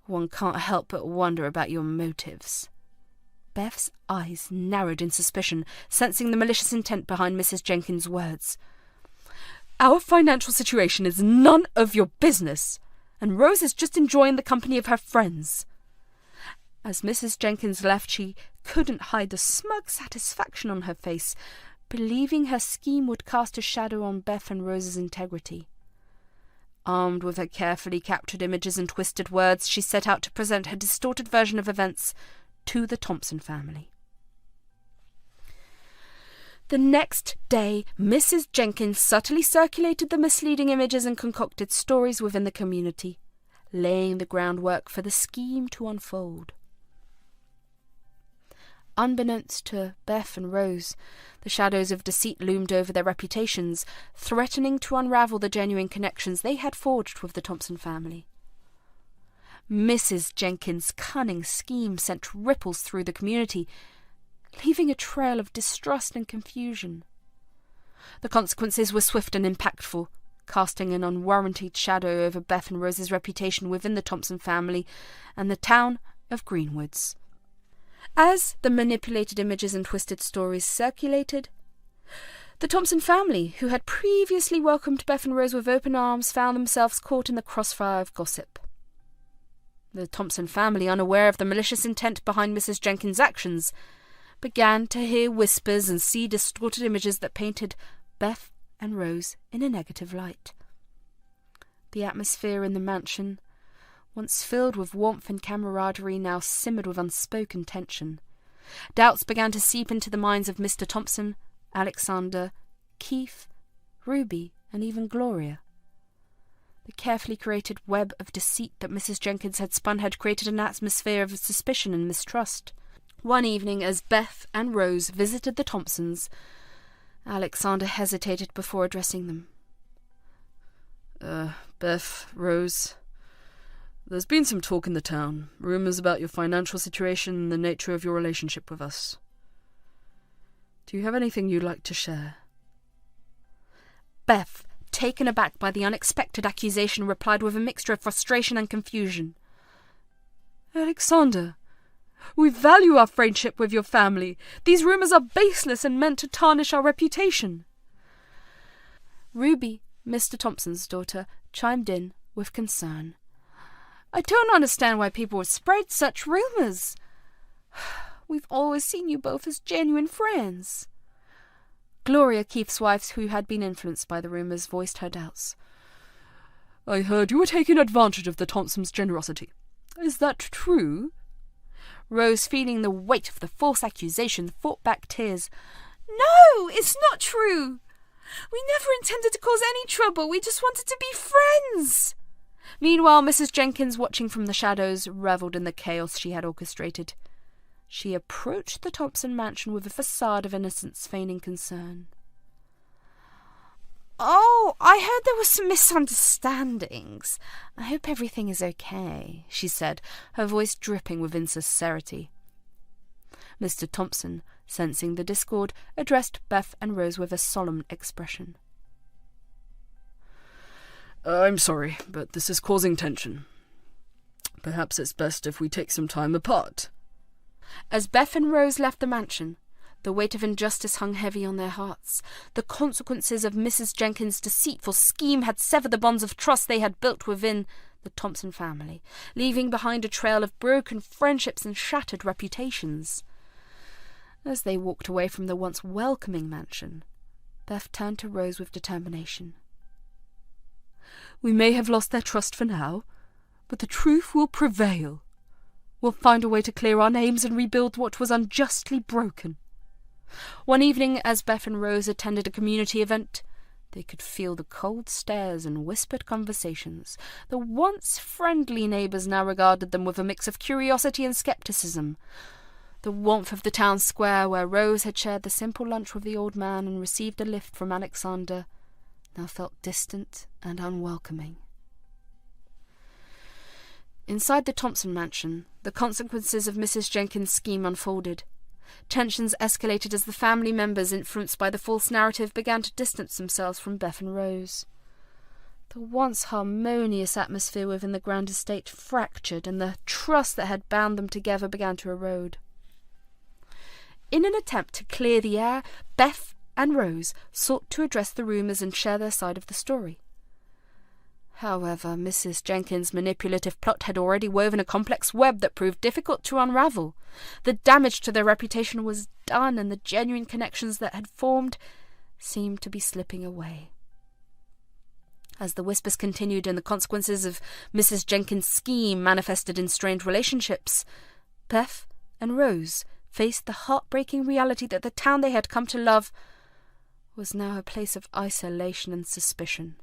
Speaker 1: one can't help but wonder about your motives." Beth's eyes narrowed in suspicion, sensing the malicious intent behind Mrs. Jenkins' words. "Our financial situation is none of your business, and Rose is just enjoying the company of her friends." As Mrs. Jenkins left, she couldn't hide the smug satisfaction on her face, believing her scheme would cast a shadow on Beth and Rose's integrity. Armed with her carefully captured images and twisted words, she set out to present her distorted version of events to the Thompson family. The next day, Mrs. Jenkins subtly circulated the misleading images and concocted stories within the community, laying the groundwork for the scheme to unfold. Unbeknownst to Beth and Rose, the shadows of deceit loomed over their reputations, threatening to unravel the genuine connections they had forged with the Thompson family. Mrs. Jenkins' cunning scheme sent ripples through the community, leaving a trail of distrust and confusion. The consequences were swift and impactful, casting an unwarranted shadow over Beth and Rose's reputation within the Thompson family and the town of Greenwoods. As the manipulated images and twisted stories circulated, the Thompson family, who had previously welcomed Beth and Rose with open arms, found themselves caught in the crossfire of gossip. The Thompson family, unaware of the malicious intent behind Mrs. Jenkins' actions, began to hear whispers and see distorted images that painted Beth and Rose in a negative light. The atmosphere in the mansion, once filled with warmth and camaraderie, now simmered with unspoken tension. Doubts began to seep into the minds of Mr. Thompson, Alexander, Keith, Ruby, and even Gloria. The carefully created web of deceit that Mrs. Jenkins had spun had created an atmosphere of suspicion and mistrust. One evening, as Beth and Rose visited the Thompsons, Alexander hesitated before addressing them.
Speaker 2: Beth, Rose, there's been some talk in the town, rumours about your financial situation and the nature of your relationship with us. Do you have anything you'd like to share?"
Speaker 1: Beth, taken aback by the unexpected accusation, replied with a mixture of frustration and confusion.
Speaker 2: "Alexander, we value our friendship with your family. These rumours are baseless and meant to tarnish our reputation."
Speaker 1: Ruby, Mr. Thompson's daughter chimed in with concern. "I don't understand why people would spread such rumours. We've always seen you both as genuine friends." Gloria, Keith's wife, who had been influenced by the rumours, voiced her doubts.
Speaker 2: "I heard you were taking advantage of the Thompsons' generosity. Is that true?"
Speaker 1: Rose, feeling the weight of the false accusation, fought back tears. "No, it's not true. We never intended to cause any trouble. We just wanted to be friends." Meanwhile, Mrs. Jenkins, watching from the shadows, revelled in the chaos she had orchestrated. She approached the Thompson mansion with a facade of innocence, feigning concern. "Oh, I heard there were some misunderstandings. I hope everything is okay," she said, her voice dripping with insincerity. Mr. Thompson, sensing the discord, addressed Beth and Rose with a solemn expression.
Speaker 2: "I'm sorry, but this is causing tension. Perhaps it's best if we take some time apart."
Speaker 1: As Beth and Rose left the mansion, the weight of injustice hung heavy on their hearts. The consequences of Mrs. Jenkins' deceitful scheme had severed the bonds of trust they had built within the Thompson family, leaving behind a trail of broken friendships and shattered reputations. As they walked away from the once welcoming mansion, Beth turned to Rose with determination.
Speaker 2: "We may have lost their trust for now, but the truth will prevail. We'll find a way to clear our names and rebuild what was unjustly broken."
Speaker 1: One evening, as Beth and Rose attended a community event, they could feel the cold stares and whispered conversations. The once friendly neighbours now regarded them with a mix of curiosity and scepticism. The warmth of the town square, where Rose had shared the simple lunch with the old man and received a lift from Alexander, now felt distant and unwelcoming. Inside the Thompson mansion, the consequences of Mrs. Jenkins' scheme unfolded. Tensions escalated as the family members, influenced by the false narrative, began to distance themselves from Beth and Rose. The once harmonious atmosphere within the grand estate fractured, and the trust that had bound them together began to erode. In an attempt to clear the air, Beth and Rose sought to address the rumours and share their side of the story. However, Mrs. Jenkins' manipulative plot had already woven a complex web that proved difficult to unravel. The damage to their reputation was done, and the genuine connections that had formed seemed to be slipping away. As the whispers continued and the consequences of Mrs. Jenkins' scheme manifested in strained relationships, Beth and Rose faced the heartbreaking reality that the town they had come to love was now a place of isolation and suspicion.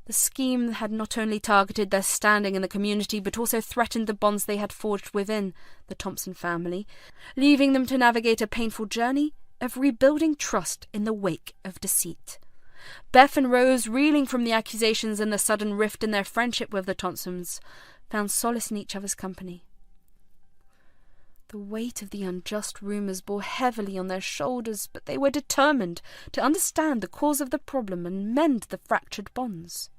Speaker 1: The scheme had not only targeted their standing in the community, but also threatened the bonds they had forged within the Thompson family, leaving them to navigate a painful journey of rebuilding trust in the wake of deceit. Beth and Rose, reeling from the accusations and the sudden rift in their friendship with the Thompsons, found solace in each other's company. The weight of the unjust rumours bore heavily on their shoulders, but they were determined to understand the cause of the problem and mend the fractured bonds.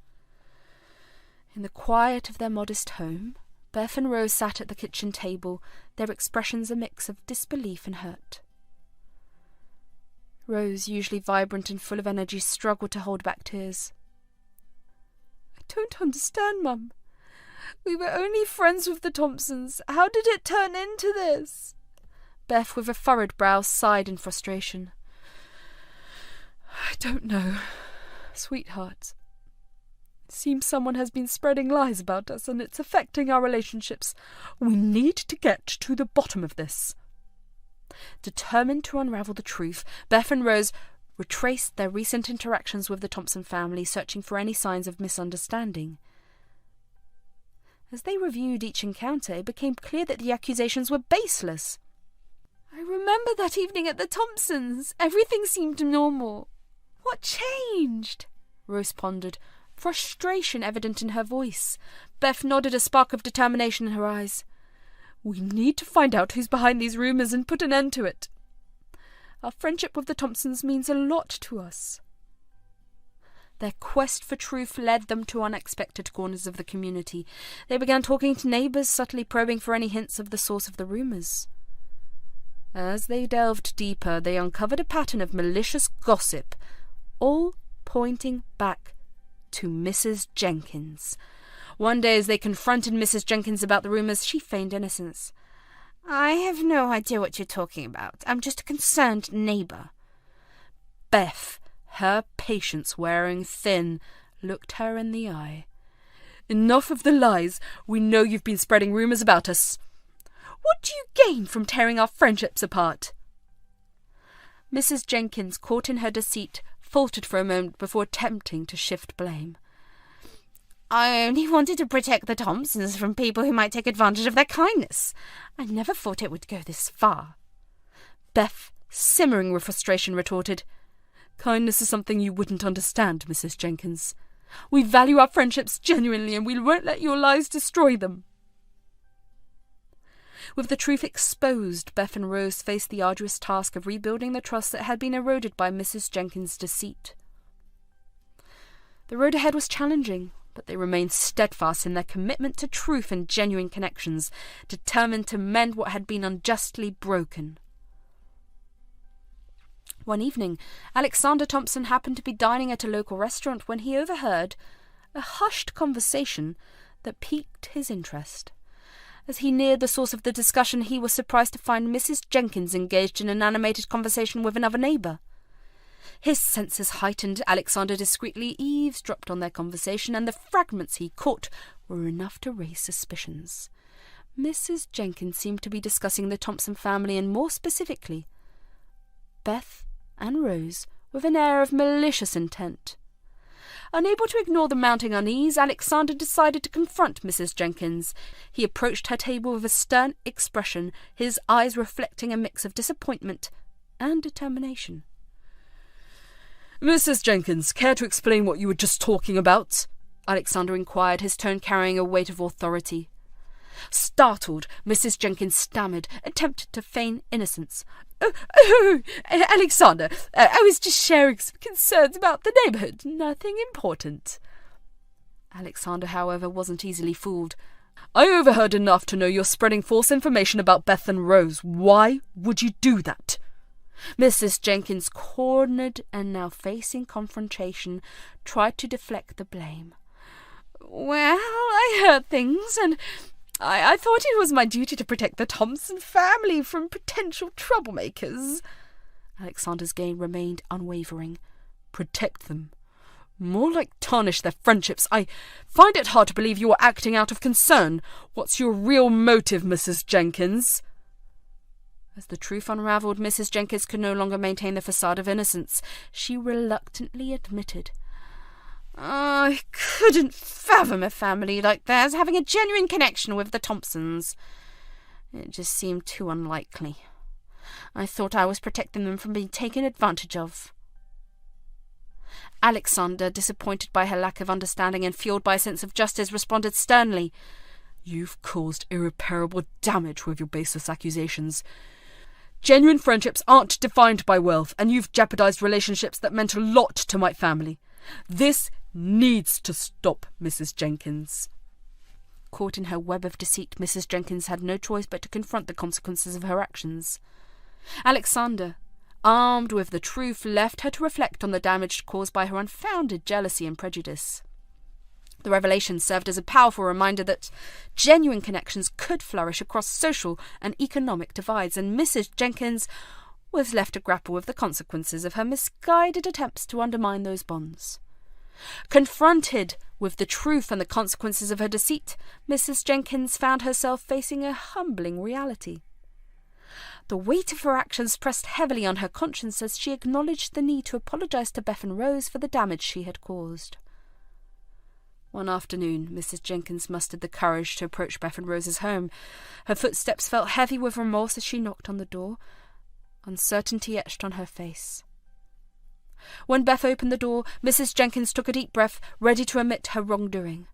Speaker 1: In the quiet of their modest home, Beth and Rose sat at the kitchen table, their expressions a mix of disbelief and hurt. Rose, usually vibrant and full of energy, struggled to hold back tears. "I don't understand, Mum. We were only friends with the Thompsons. How did it turn into this?" Beth, with a furrowed brow, sighed in frustration. "I don't know, sweetheart. It seems someone has been spreading lies about us, and it's affecting our relationships. We need to get to the bottom of this." Determined to unravel the truth, Beth and Rose retraced their recent interactions with the Thompson family, searching for any signs of misunderstanding. As they reviewed each encounter, it became clear that the accusations were baseless. "I remember that evening at the Thompsons. Everything seemed normal. What changed?" Rose pondered, frustration evident in her voice. Beth nodded, a spark of determination in her eyes. "We need to find out who's behind these rumours and put an end to it. Our friendship with the Thompsons means a lot to us." Their quest for truth led them to unexpected corners of the community. They began talking to neighbours, subtly probing for any hints of the source of the rumours. As they delved deeper, they uncovered a pattern of malicious gossip, all pointing back to Mrs. Jenkins. One day, as they confronted Mrs. Jenkins about the rumours, she feigned innocence. "I have no idea what you're talking about. I'm just a concerned neighbour." Beth, her patience wearing thin, looked her in the eye. "Enough of the lies. We know you've been spreading rumours about us. What do you gain from tearing our friendships apart?" Mrs. Jenkins, caught in her deceit, faltered for a moment before attempting to shift blame. "I only wanted to protect the Thompsons from people who might take advantage of their kindness. I never thought it would go this far." Beth, simmering with frustration, retorted, "Kindness is something you wouldn't understand, Mrs. Jenkins. We value our friendships genuinely, and we won't let your lies destroy them." With the truth exposed, Beth and Rose faced the arduous task of rebuilding the trust that had been eroded by Mrs. Jenkins' deceit. The road ahead was challenging, but they remained steadfast in their commitment to truth and genuine connections, determined to mend what had been unjustly broken. One evening, Alexander Thompson happened to be dining at a local restaurant when he overheard a hushed conversation that piqued his interest. As he neared the source of the discussion, he was surprised to find Mrs. Jenkins engaged in an animated conversation with another neighbour. His senses heightened, Alexander discreetly eavesdropped on their conversation, and the fragments he caught were enough to raise suspicions. Mrs. Jenkins seemed to be discussing the Thompson family, and more specifically, Beth and Rose, with an air of malicious intent. Unable to ignore the mounting unease, Alexander decided to confront Mrs. Jenkins. He approached her table with a stern expression, his eyes reflecting a mix of disappointment and determination.
Speaker 2: "Mrs. Jenkins, care to explain what you were just talking about?" Alexander inquired, his tone carrying a weight of authority.
Speaker 1: Startled, Mrs. Jenkins stammered, attempted to feign innocence.
Speaker 2: Alexander, I was just sharing some concerns about the neighbourhood. Nothing important."
Speaker 1: Alexander, however, wasn't easily fooled.
Speaker 2: "I overheard enough to know you're spreading false information about Beth and Rose. Why would you do that?"
Speaker 1: Mrs. Jenkins, cornered and now facing confrontation, tried to deflect the blame.
Speaker 2: "Well, I heard things, and I thought it was my duty to protect the Thompson family from potential troublemakers."
Speaker 1: Alexander's gaze remained unwavering.
Speaker 2: "Protect them? More like tarnish their friendships. I find it hard to believe you are acting out of concern. What's your real motive, Mrs. Jenkins?"
Speaker 1: As the truth unravelled, Mrs. Jenkins could no longer maintain the facade of innocence. She reluctantly admitted,
Speaker 2: "I couldn't fathom a family like theirs having a genuine connection with the Thompsons.
Speaker 1: It just seemed too unlikely. I thought I was protecting them from being taken advantage of." Alexander, disappointed by her lack of understanding and fueled by a sense of justice, responded sternly,
Speaker 2: "You've caused irreparable damage with your baseless accusations. Genuine friendships aren't defined by wealth, and you've jeopardized relationships that meant a lot to my family. This needs to stop, Mrs. Jenkins."
Speaker 1: Caught in her web of deceit, Mrs. Jenkins had no choice but to confront the consequences of her actions. Alexander, armed with the truth, left her to reflect on the damage caused by her unfounded jealousy and prejudice. The revelation served as a powerful reminder that genuine connections could flourish across social and economic divides, and Mrs. Jenkins was left to grapple with the consequences of her misguided attempts to undermine those bonds. Confronted with the truth and the consequences of her deceit, Mrs. Jenkins found herself facing a humbling reality. The weight of her actions pressed heavily on her conscience as she acknowledged the need to apologize to Beth and Rose for the damage she had caused. One afternoon, Mrs. Jenkins mustered the courage to approach Beth and Rose's home. Her footsteps felt heavy with remorse as she knocked on the door. Uncertainty etched on her face. When Beth opened the door, Mrs. Jenkins took a deep breath, ready to admit her wrongdoing.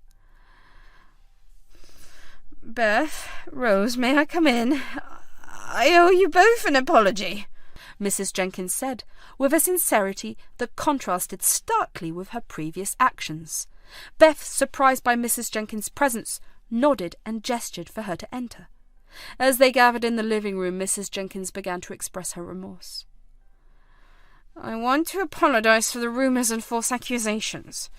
Speaker 3: "Beth, Rose, may I come in? I owe you both an apology,"
Speaker 1: Mrs. Jenkins said, with a sincerity that contrasted starkly with her previous actions. Beth, surprised by Mrs. Jenkins' presence, nodded and gestured for her to enter. As they gathered in the living room, Mrs. Jenkins began to express her remorse.
Speaker 3: I want to apologize for the rumors and false accusations.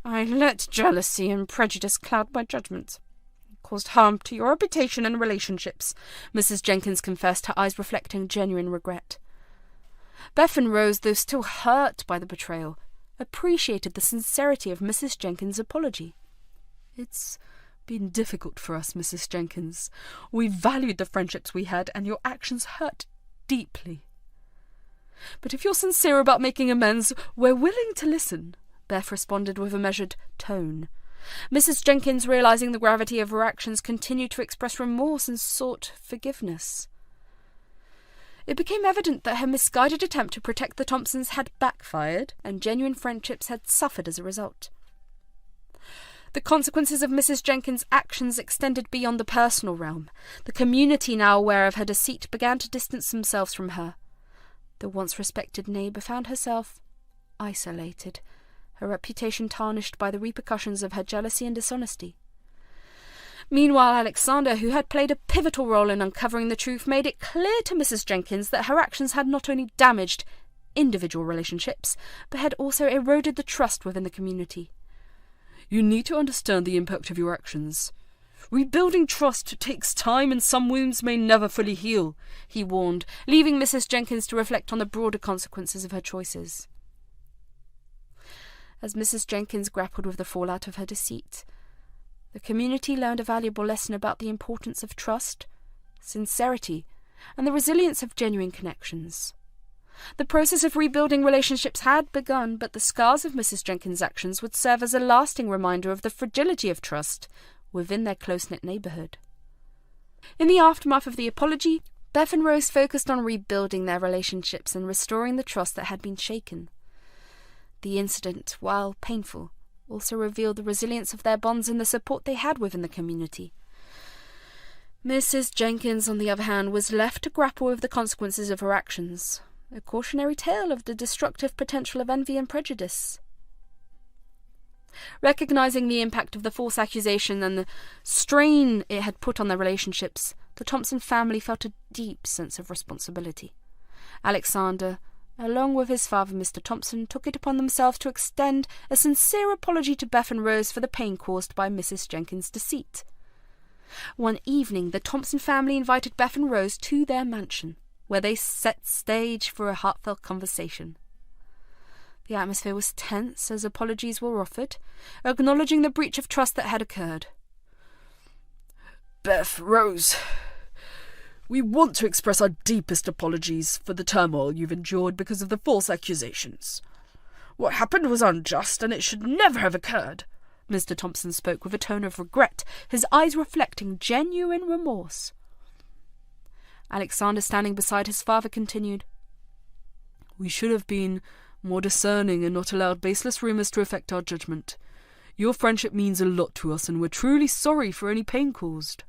Speaker 3: I let jealousy and prejudice cloud my judgment. It caused harm to your reputation and relationships," Mrs. Jenkins confessed, her eyes reflecting genuine regret.
Speaker 1: Beth and Rose, though still hurt by the betrayal, appreciated the sincerity of Mrs. Jenkins' apology.
Speaker 2: "It's been difficult for us, Mrs. Jenkins. We valued the friendships we had, and your actions hurt deeply. But if you're sincere about making amends, we're willing to listen," Beth responded with a measured tone.
Speaker 1: Mrs. Jenkins, realizing the gravity of her actions, continued to express remorse and sought forgiveness. It became evident that her misguided attempt to protect the Thompsons had backfired, and genuine friendships had suffered as a result. The consequences of Mrs. Jenkins' actions extended beyond the personal realm. The community, now aware of her deceit, began to distance themselves from her. The once respected neighbour found herself isolated, her reputation tarnished by the repercussions of her jealousy and dishonesty. Meanwhile, Alexander, who had played a pivotal role in uncovering the truth, made it clear to Mrs. Jenkins that her actions had not only damaged individual relationships, but had also eroded the trust within the community.
Speaker 2: "You need to understand the impact of your actions. Rebuilding trust takes time, and some wounds may never fully heal,"
Speaker 1: he warned, leaving Mrs. Jenkins to reflect on the broader consequences of her choices. As Mrs. Jenkins grappled with the fallout of her deceit, the community learned a valuable lesson about the importance of trust, sincerity, and the resilience of genuine connections. The process of rebuilding relationships had begun, but the scars of Mrs. Jenkins' actions would serve as a lasting reminder of the fragility of trust within their close-knit neighbourhood. In the aftermath of the apology, Beth and Rose focused on rebuilding their relationships and restoring the trust that had been shaken. The incident, while painful, also revealed the resilience of their bonds and the support they had within the community. Mrs. Jenkins, on the other hand, was left to grapple with the consequences of her actions, a cautionary tale of the destructive potential of envy and prejudice. Recognizing the impact of the false accusation and the strain it had put on their relationships, the Thompson family felt a deep sense of responsibility. Alexander, along with his father, Mr. Thompson, took it upon themselves to extend a sincere apology to Beth and Rose for the pain caused by Mrs. Jenkins' deceit. One evening, the Thompson family invited Beth and Rose to their mansion, where they set stage for a heartfelt conversation. The atmosphere was tense as apologies were offered, acknowledging the breach of trust that had occurred.
Speaker 2: "Beth, Rose, we want to express our deepest apologies for the turmoil you've endured because of the false accusations. What happened was unjust, and it should never have occurred."
Speaker 1: Mr. Thompson spoke with a tone of regret, his eyes reflecting genuine remorse. Alexander, standing beside his father, continued,
Speaker 2: "We should have been more discerning and not allowed baseless rumours to affect our judgment. Your friendship means a lot to us, and we're truly sorry for any pain caused."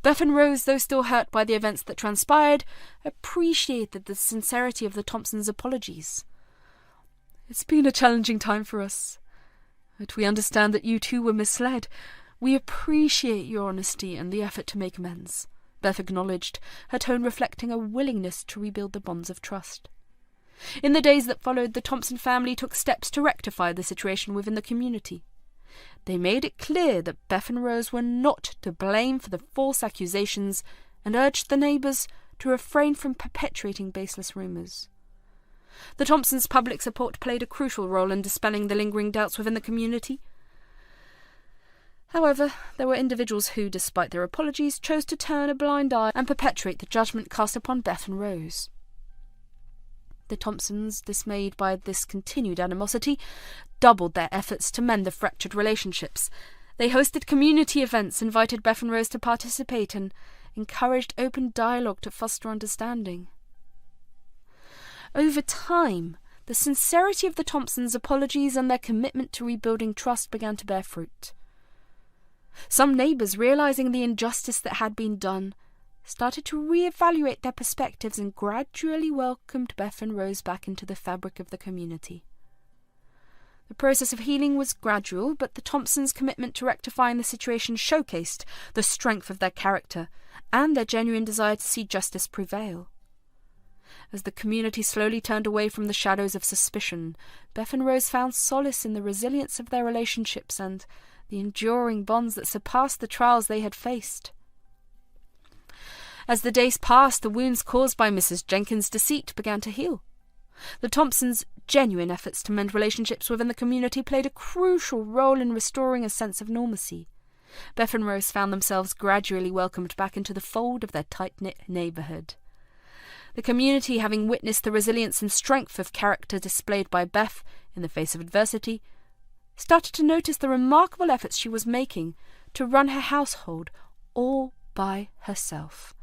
Speaker 3: Beth and Rose, though still hurt by the events that transpired, appreciated the sincerity of the Thompsons' apologies.
Speaker 2: "It's been a challenging time for us, but we understand that you too were misled. We appreciate your honesty and the effort to make amends," Beth acknowledged, her tone reflecting a willingness to rebuild the bonds of trust. In the days that followed, the Thompson family took steps to rectify the situation within the community. They made it clear that Beth and Rose were not to blame for the false accusations and urged the neighbours to refrain from perpetuating baseless rumours. The Thompsons' public support played a crucial role in dispelling the lingering doubts within the community. However, there were individuals who, despite their apologies, chose to turn a blind eye and perpetuate the judgment cast upon Beth and Rose. The Thompsons, dismayed by this continued animosity, doubled their efforts to mend the fractured relationships. They hosted community events, invited Beth and Rose to participate, and encouraged open dialogue to foster understanding. Over time, the sincerity of the Thompsons' apologies and their commitment to rebuilding trust began to bear fruit. Some neighbours, realising the injustice that had been done, started to re-evaluate their perspectives and gradually welcomed Beth and Rose back into the fabric of the community. The process of healing was gradual, but the Thompsons' commitment to rectifying the situation showcased the strength of their character and their genuine desire to see justice prevail. As the community slowly turned away from the shadows of suspicion, Beth and Rose found solace in the resilience of their relationships and the enduring bonds that surpassed the trials they had faced. As the days passed, the wounds caused by Mrs. Jenkins' deceit began to heal. The Thompsons' genuine efforts to mend relationships within the community played a crucial role in restoring a sense of normalcy. Beth and Rose found themselves gradually welcomed back into the fold of their tight-knit neighbourhood. The community, having witnessed the resilience and strength of character displayed by Beth in the face of adversity, started to notice the remarkable efforts she was making to run her household all by herself.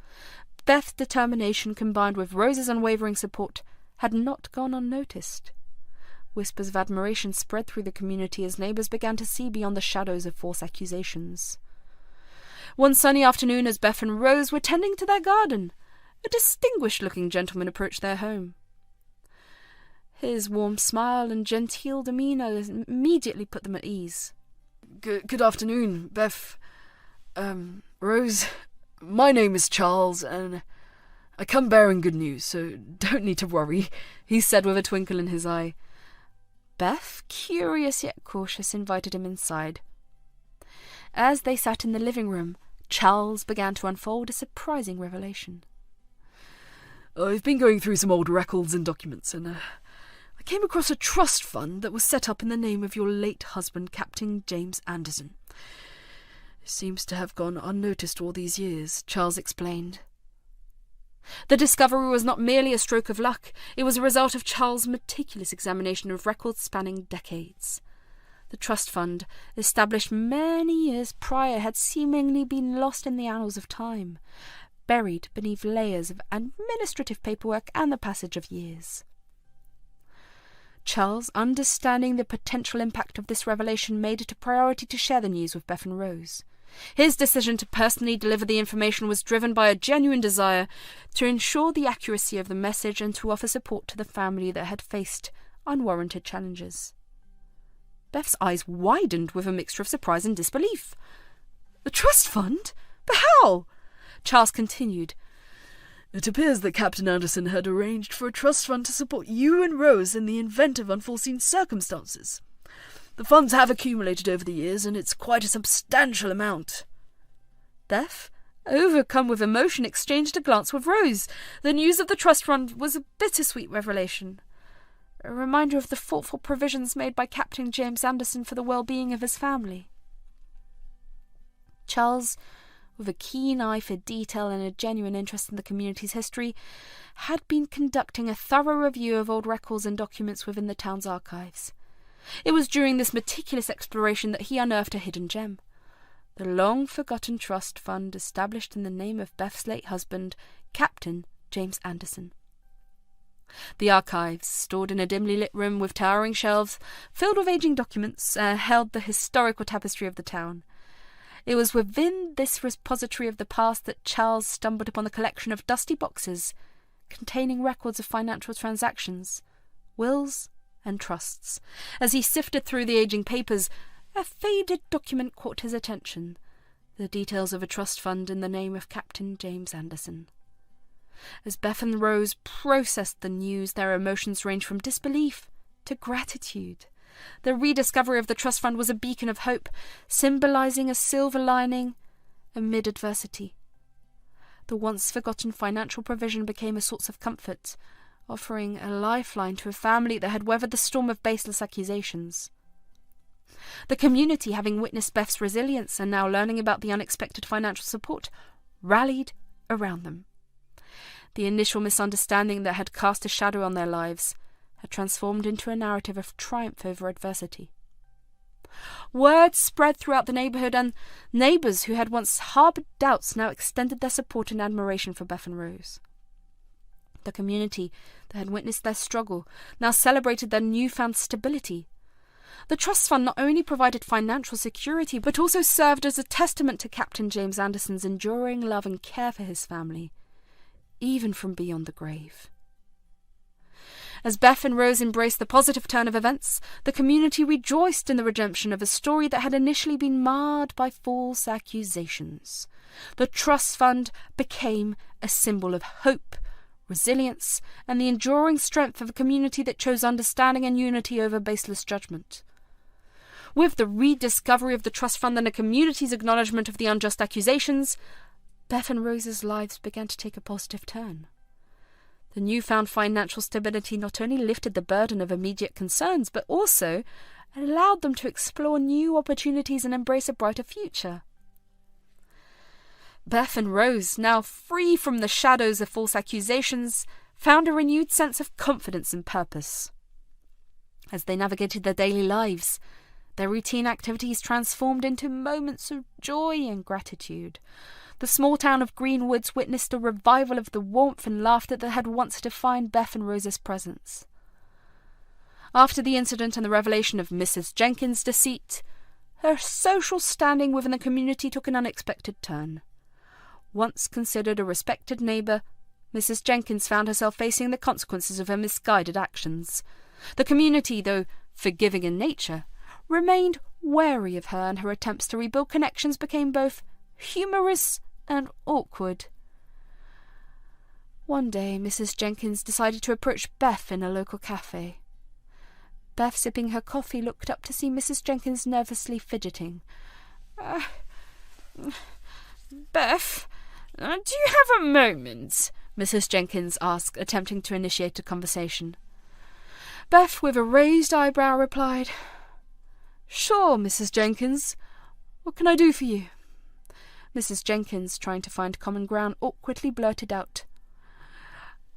Speaker 2: Beth's determination, combined with Rose's unwavering support, had not gone unnoticed. Whispers of admiration spread through the community as neighbours began to see beyond the shadows of false accusations. One sunny afternoon, as Beth and Rose were tending to their garden, a distinguished-looking gentleman approached their home. His warm smile and genteel demeanour immediately put them at ease. Good afternoon, Beth. Rose. My name is Charles, and I come bearing good news, so don't need to worry," he said with a twinkle in his eye.
Speaker 3: Beth, curious yet cautious, invited him inside. As they sat in the living room, Charles began to unfold a surprising revelation.
Speaker 2: "I've been going through some old records and documents, and I came across a trust fund that was set up in the name of your late husband, Captain James Anderson. It seems to have gone unnoticed all these years," Charles explained.
Speaker 3: The discovery was not merely a stroke of luck, it was a result of Charles' meticulous examination of records spanning decades. The trust fund, established many years prior, had seemingly been lost in the annals of time, buried beneath layers of administrative paperwork and the passage of years.
Speaker 1: Charles, understanding the potential impact of this revelation, made it a priority to share the news with Beth and Rose. His decision to personally deliver the information was driven by a genuine desire to ensure the accuracy of the message and to offer support to the family that had faced unwarranted challenges. Beth's eyes widened with a mixture of surprise and disbelief. "A trust fund? But how?" Charles continued.
Speaker 2: "It appears that Captain Anderson had arranged for a trust fund to support you and Rose in the event of unforeseen circumstances. The funds have accumulated over the years, and it's quite a substantial amount."
Speaker 1: Beth, overcome with emotion, exchanged a glance with Rose. The news of the trust fund was a bittersweet revelation, a reminder of the thoughtful provisions made by Captain James Anderson for the well-being of his family. Charles, with a keen eye for detail and a genuine interest in the community's history, had been conducting a thorough review of old records and documents within the town's archives. It was during this meticulous exploration that he unearthed a hidden gem, the long-forgotten trust fund established in the name of Beth's late husband, Captain James Anderson. The archives, stored in a dimly lit room with towering shelves filled with aging documents, held the historical tapestry of the town. It was within this repository of the past that Charles stumbled upon a collection of dusty boxes containing records of financial transactions, wills, and trusts. As he sifted through the aging papers, a faded document caught his attention, the details of a trust fund in the name of Captain James Anderson. As Beth and Rose processed the news, their emotions ranged from disbelief to gratitude. The rediscovery of the trust fund was a beacon of hope, symbolizing a silver lining amid adversity. The once-forgotten financial provision became a source of comfort, offering a lifeline to a family that had weathered the storm of baseless accusations. The community, having witnessed Beth's resilience and now learning about the unexpected financial support, rallied around them. The initial misunderstanding that had cast a shadow on their lives had transformed into a narrative of triumph over adversity. Word spread throughout the neighbourhood, and neighbours who had once harboured doubts now extended their support and admiration for Beth and Rose. The community that had witnessed their struggle now celebrated their newfound stability. The trust fund not only provided financial security, but also served as a testament to Captain James Anderson's enduring love and care for his family, even from beyond the grave. As Beth and Rose embraced the positive turn of events, the community rejoiced in the redemption of a story that had initially been marred by false accusations. The trust fund became a symbol of hope, resilience, and the enduring strength of a community that chose understanding and unity over baseless judgment. With the rediscovery of the trust fund and the community's acknowledgement of the unjust accusations, Beth and Rose's lives began to take a positive turn. The newfound financial stability not only lifted the burden of immediate concerns, but also allowed them to explore new opportunities and embrace a brighter future. Beth and Rose, now free from the shadows of false accusations, found a renewed sense of confidence and purpose. As they navigated their daily lives, their routine activities transformed into moments of joy and gratitude. The small town of Greenwoods witnessed a revival of the warmth and laughter that had once defined Beth and Rose's presence. After the incident and the revelation of Mrs. Jenkins' deceit, her social standing within the community took an unexpected turn. Once considered a respected neighbour, Mrs. Jenkins found herself facing the consequences of her misguided actions. The community, though forgiving in nature, remained wary of her, and her attempts to rebuild connections became both humorous and awkward. One day, Mrs. Jenkins decided to approach Beth in a local cafe. Beth, sipping her coffee, looked up to see Mrs. Jenkins nervously fidgeting.
Speaker 3: Beth, do you have a moment? Mrs. Jenkins asked, attempting to initiate a conversation.
Speaker 1: Beth, with a raised eyebrow, replied, "Sure, Mrs. Jenkins. What can I do for you?" Mrs. Jenkins, trying to find common ground, awkwardly blurted out,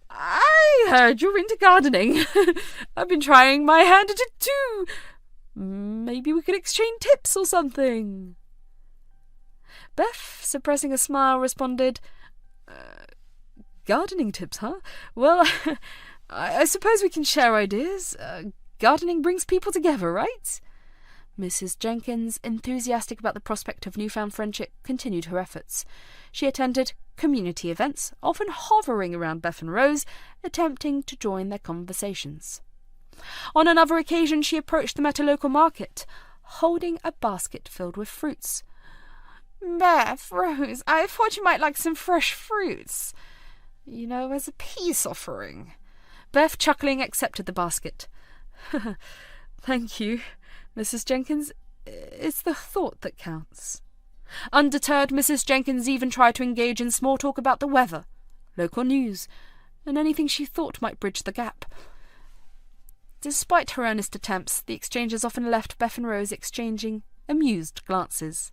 Speaker 3: "I heard you're into gardening. I've been trying my hand at it too. Maybe we could exchange tips or something."
Speaker 1: Beth, suppressing a smile, responded,
Speaker 3: "Gardening tips, huh? Well, I suppose we can share ideas.
Speaker 2: Gardening brings people together, right? Mrs. Jenkins, enthusiastic about the prospect of newfound friendship, continued her efforts. She attended community events, often hovering around Beth and Rose, attempting to join their conversations. On another occasion, she approached them at a local market, holding a basket filled with fruits.
Speaker 3: Beth, Rose, I thought you might like some fresh fruits. As a peace offering.
Speaker 2: Beth, chuckling, accepted the basket. Thank you, Mrs. Jenkins. It's the thought that counts. Undeterred, Mrs. Jenkins even tried to engage in small talk about the weather, local news, and anything she thought might bridge the gap. Despite her earnest attempts, the exchanges often left Beth and Rose exchanging amused glances.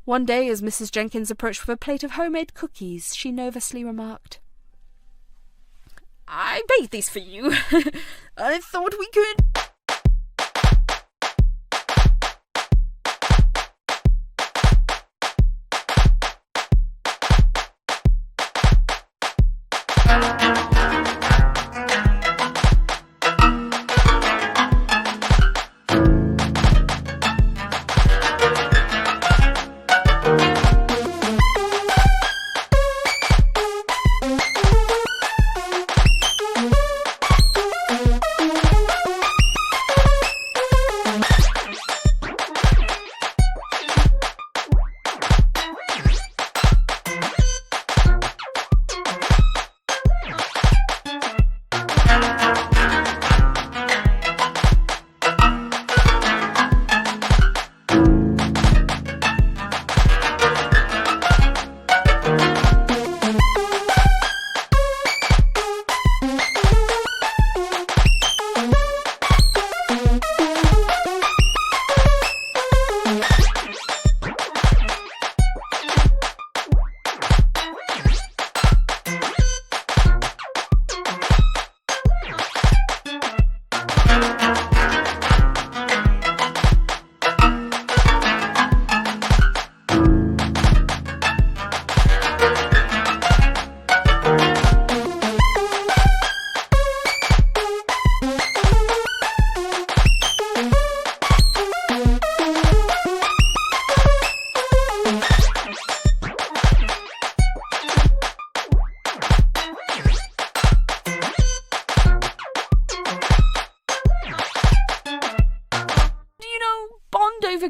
Speaker 2: One day, as Mrs. Jenkins approached with a plate of homemade cookies, she nervously remarked,
Speaker 3: I baked these for you. I thought we could...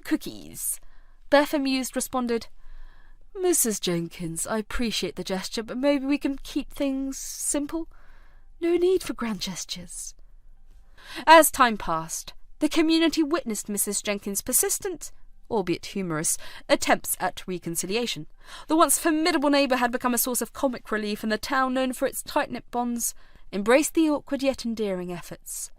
Speaker 2: cookies. Beth, amused, responded, Mrs. Jenkins, I appreciate the gesture, but maybe we can keep things simple. No need for grand gestures. As time passed, the community witnessed Mrs. Jenkins' persistent, albeit humorous, attempts at reconciliation. The once formidable neighbour had become a source of comic relief, and the town, known for its tight-knit bonds, embraced the awkward yet endearing efforts.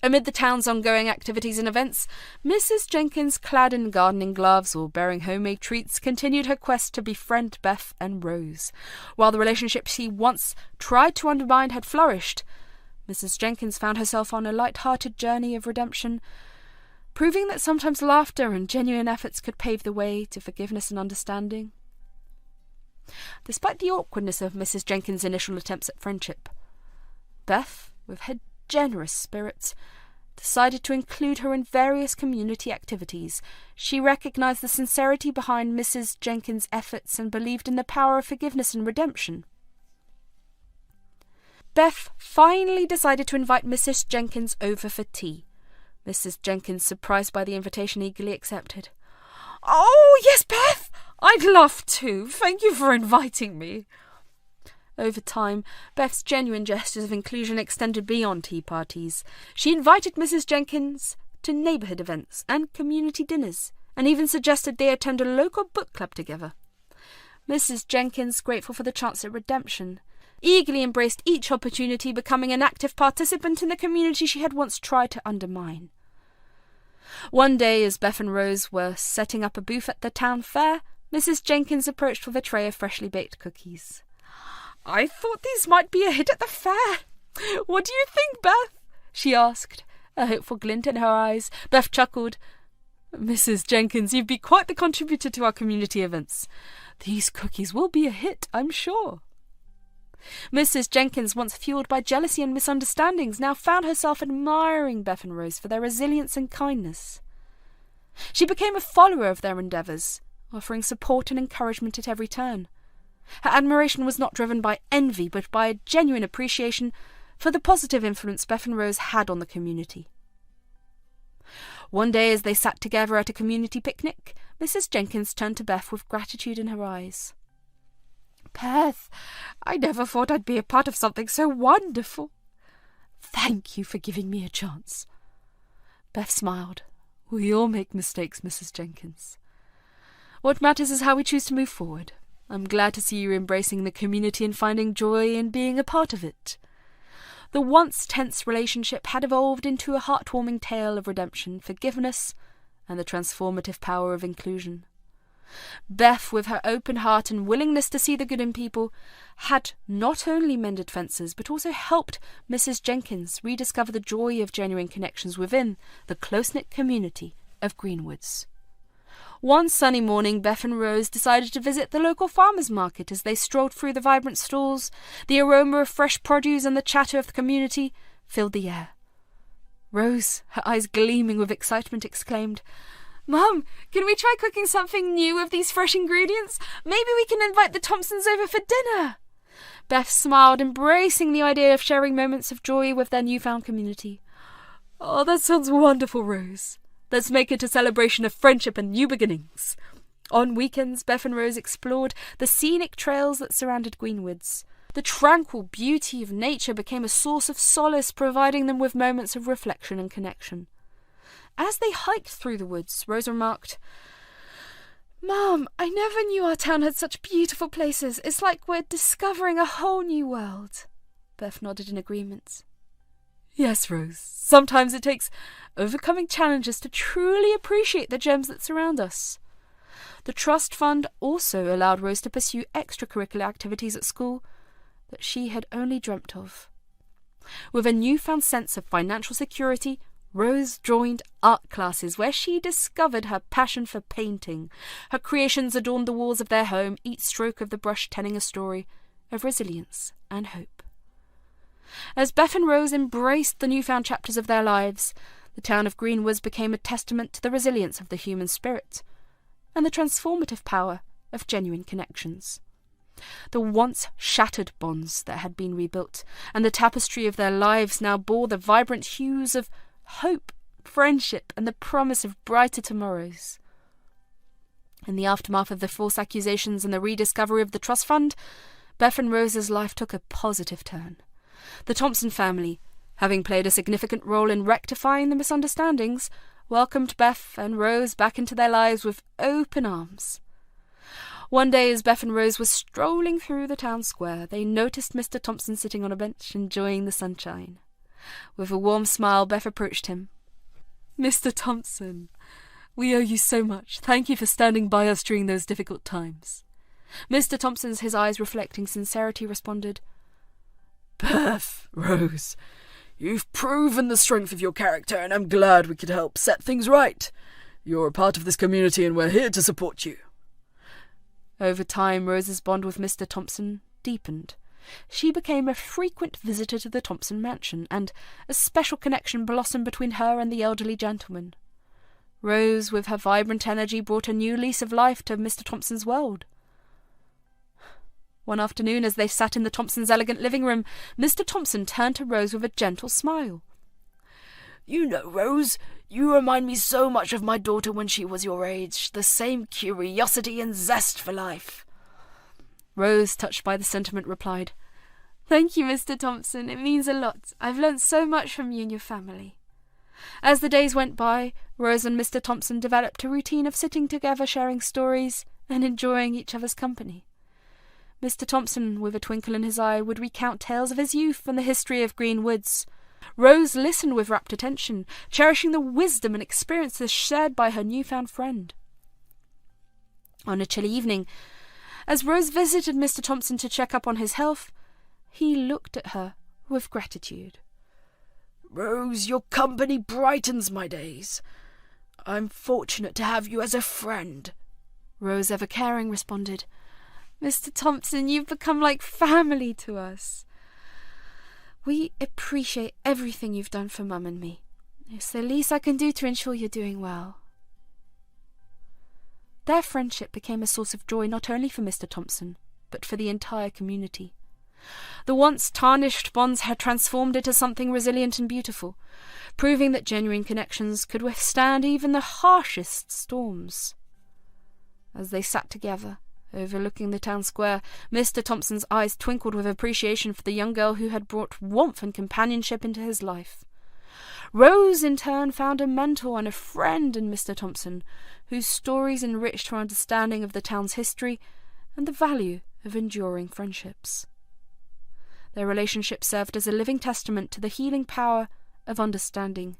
Speaker 2: Amid the town's ongoing activities and events, Mrs. Jenkins, clad in gardening gloves or bearing homemade treats, continued her quest to befriend Beth and Rose. While the relationship she once tried to undermine had flourished, Mrs. Jenkins found herself on a light-hearted journey of redemption, proving that sometimes laughter and genuine efforts could pave the way to forgiveness and understanding. Despite the awkwardness of Mrs. Jenkins' initial attempts at friendship, Beth, with her generous spirits, decided to include her in various community activities. She recognized the sincerity behind Mrs. Jenkins' efforts and believed in the power of forgiveness and redemption. Beth finally decided to invite Mrs. Jenkins over for tea. Mrs. Jenkins, surprised by the invitation, eagerly accepted.
Speaker 3: "Oh, yes, Beth! I'd love to. Thank you for inviting me."
Speaker 2: Over time, Beth's genuine gestures of inclusion extended beyond tea parties. She invited Mrs. Jenkins to neighbourhood events and community dinners, and even suggested they attend a local book club together. Mrs. Jenkins, grateful for the chance at redemption, eagerly embraced each opportunity, becoming an active participant in the community she had once tried to undermine. One day, as Beth and Rose were setting up a booth at the town fair, Mrs. Jenkins approached with a tray of freshly baked cookies.
Speaker 3: "I thought these might be a hit at the fair. What do you think, Beth?"
Speaker 2: she asked, a hopeful glint in her eyes. Beth chuckled. "Mrs. Jenkins, you've been quite the contributor to our community events. These cookies will be a hit, I'm sure."
Speaker 1: Mrs. Jenkins, once fueled by jealousy and misunderstandings, now found herself admiring Beth and Rose for their resilience and kindness. She became a follower of their endeavours, offering support and encouragement at every turn. Her admiration was not driven by envy, but by a genuine appreciation for the positive influence Beth and Rose had on the community. One day, as they sat together at a community picnic, Mrs. Jenkins turned to Beth with gratitude in her eyes.
Speaker 3: "Beth, I never thought I'd be a part of something so wonderful. Thank you for giving me a chance."
Speaker 1: Beth smiled. "We all make mistakes, Mrs. Jenkins. What matters is how we choose to move forward. I'm glad to see you embracing the community and finding joy in being a part of it." The once tense relationship had evolved into a heartwarming tale of redemption, forgiveness, and the transformative power of inclusion. Beth, with her open heart and willingness to see the good in people, had not only mended fences, but also helped Mrs. Jenkins rediscover the joy of genuine connections within the close-knit community of Greenwoods. One sunny morning, Beth and Rose decided to visit the local farmers' market. As they strolled through the vibrant stalls, the aroma of fresh produce and the chatter of the community filled the air. Rose, her eyes gleaming with excitement, exclaimed, "Mum, can we try cooking something new with these fresh ingredients? Maybe we can invite the Thompsons over for dinner." Beth smiled, embracing the idea of sharing moments of joy with their newfound community. "Oh, that sounds wonderful, Rose. Let's make it a celebration of friendship and new beginnings." On weekends, Beth and Rose explored the scenic trails that surrounded Greenwoods. The tranquil beauty of nature became a source of solace, providing them with moments of reflection and connection. As they hiked through the woods, Rose remarked, "Mum, I never knew our town had such beautiful places. It's like we're discovering a whole new world." Beth nodded in agreement. "Yes, Rose. Sometimes it takes overcoming challenges to truly appreciate the gems that surround us." The trust fund also allowed Rose to pursue extracurricular activities at school that she had only dreamt of. With a newfound sense of financial security, Rose joined art classes where she discovered her passion for painting. Her creations adorned the walls of their home, each stroke of the brush telling a story of resilience and hope. As Beth and Rose embraced the newfound chapters of their lives, the town of Greenwoods became a testament to the resilience of the human spirit and the transformative power of genuine connections. The once shattered bonds that had been rebuilt, and the tapestry of their lives now bore the vibrant hues of hope, friendship, and the promise of brighter tomorrows. In the aftermath of the false accusations and the rediscovery of the trust fund, Beth and Rose's life took a positive turn. The Thompson family, having played a significant role in rectifying the misunderstandings, welcomed Beth and Rose back into their lives with open arms. One day, as Beth and Rose were strolling through the town square, they noticed Mr. Thompson sitting on a bench, enjoying the sunshine. With a warm smile, Beth approached him. "Mr. Thompson, we owe you so much. Thank you for standing by us during those difficult times." Mr. Thompson, his eyes reflecting sincerity, responded,
Speaker 2: "Beth, Rose, you've proven the strength of your character, and I'm glad we could help set things right. You're a part of this community, and we're here to support you."
Speaker 1: Over time, Rose's bond with Mr. Thompson deepened. She became a frequent visitor to the Thompson mansion, and a special connection blossomed between her and the elderly gentleman. Rose, with her vibrant energy, brought a new lease of life to Mr. Thompson's world. One afternoon, as they sat in the Thompsons' elegant living room, Mr. Thompson turned to Rose with a gentle smile.
Speaker 2: "You know, Rose, you remind me so much of my daughter when she was your age. The same curiosity and zest for life."
Speaker 1: Rose, touched by the sentiment, replied, "Thank you, Mr. Thompson. It means a lot. I've learnt so much from you and your family." As the days went by, Rose and Mr. Thompson developed a routine of sitting together, sharing stories, and enjoying each other's company. Mr. Thompson, with a twinkle in his eye, would recount tales of his youth and the history of Greenwoods. Rose listened with rapt attention, cherishing the wisdom and experiences shared by her newfound friend. On a chilly evening, as Rose visited Mr. Thompson to check up on his health, he looked at her with gratitude.
Speaker 2: "Rose, your company brightens my days. I'm fortunate to have you as a friend."
Speaker 1: Rose, ever caring, responded,
Speaker 3: Mr. Thompson, you've become like family to us. We appreciate everything you've done for Mum and me. It's the least I can do to ensure you're doing well." Their friendship became a source of joy not only for Mr. Thompson, but for the entire community. The once tarnished bonds had transformed into something resilient and beautiful, proving that genuine connections could withstand even the harshest storms. As they sat together, overlooking the town square, Mr. Thompson's eyes twinkled with appreciation for the young girl who had brought warmth and companionship into his life. Rose, in turn, found a mentor and a friend in Mr. Thompson, whose stories enriched her understanding of the town's history and the value of enduring friendships. Their relationship served as a living testament to the healing power of understanding,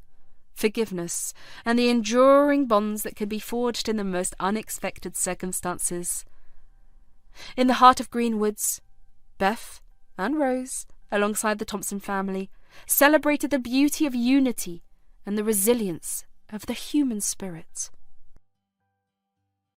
Speaker 3: forgiveness, and the enduring bonds that could be forged in the most unexpected circumstances. In the heart of Greenwoods, Beth and Rose, alongside the Thompson family, celebrated the beauty of unity and the resilience of the human spirit.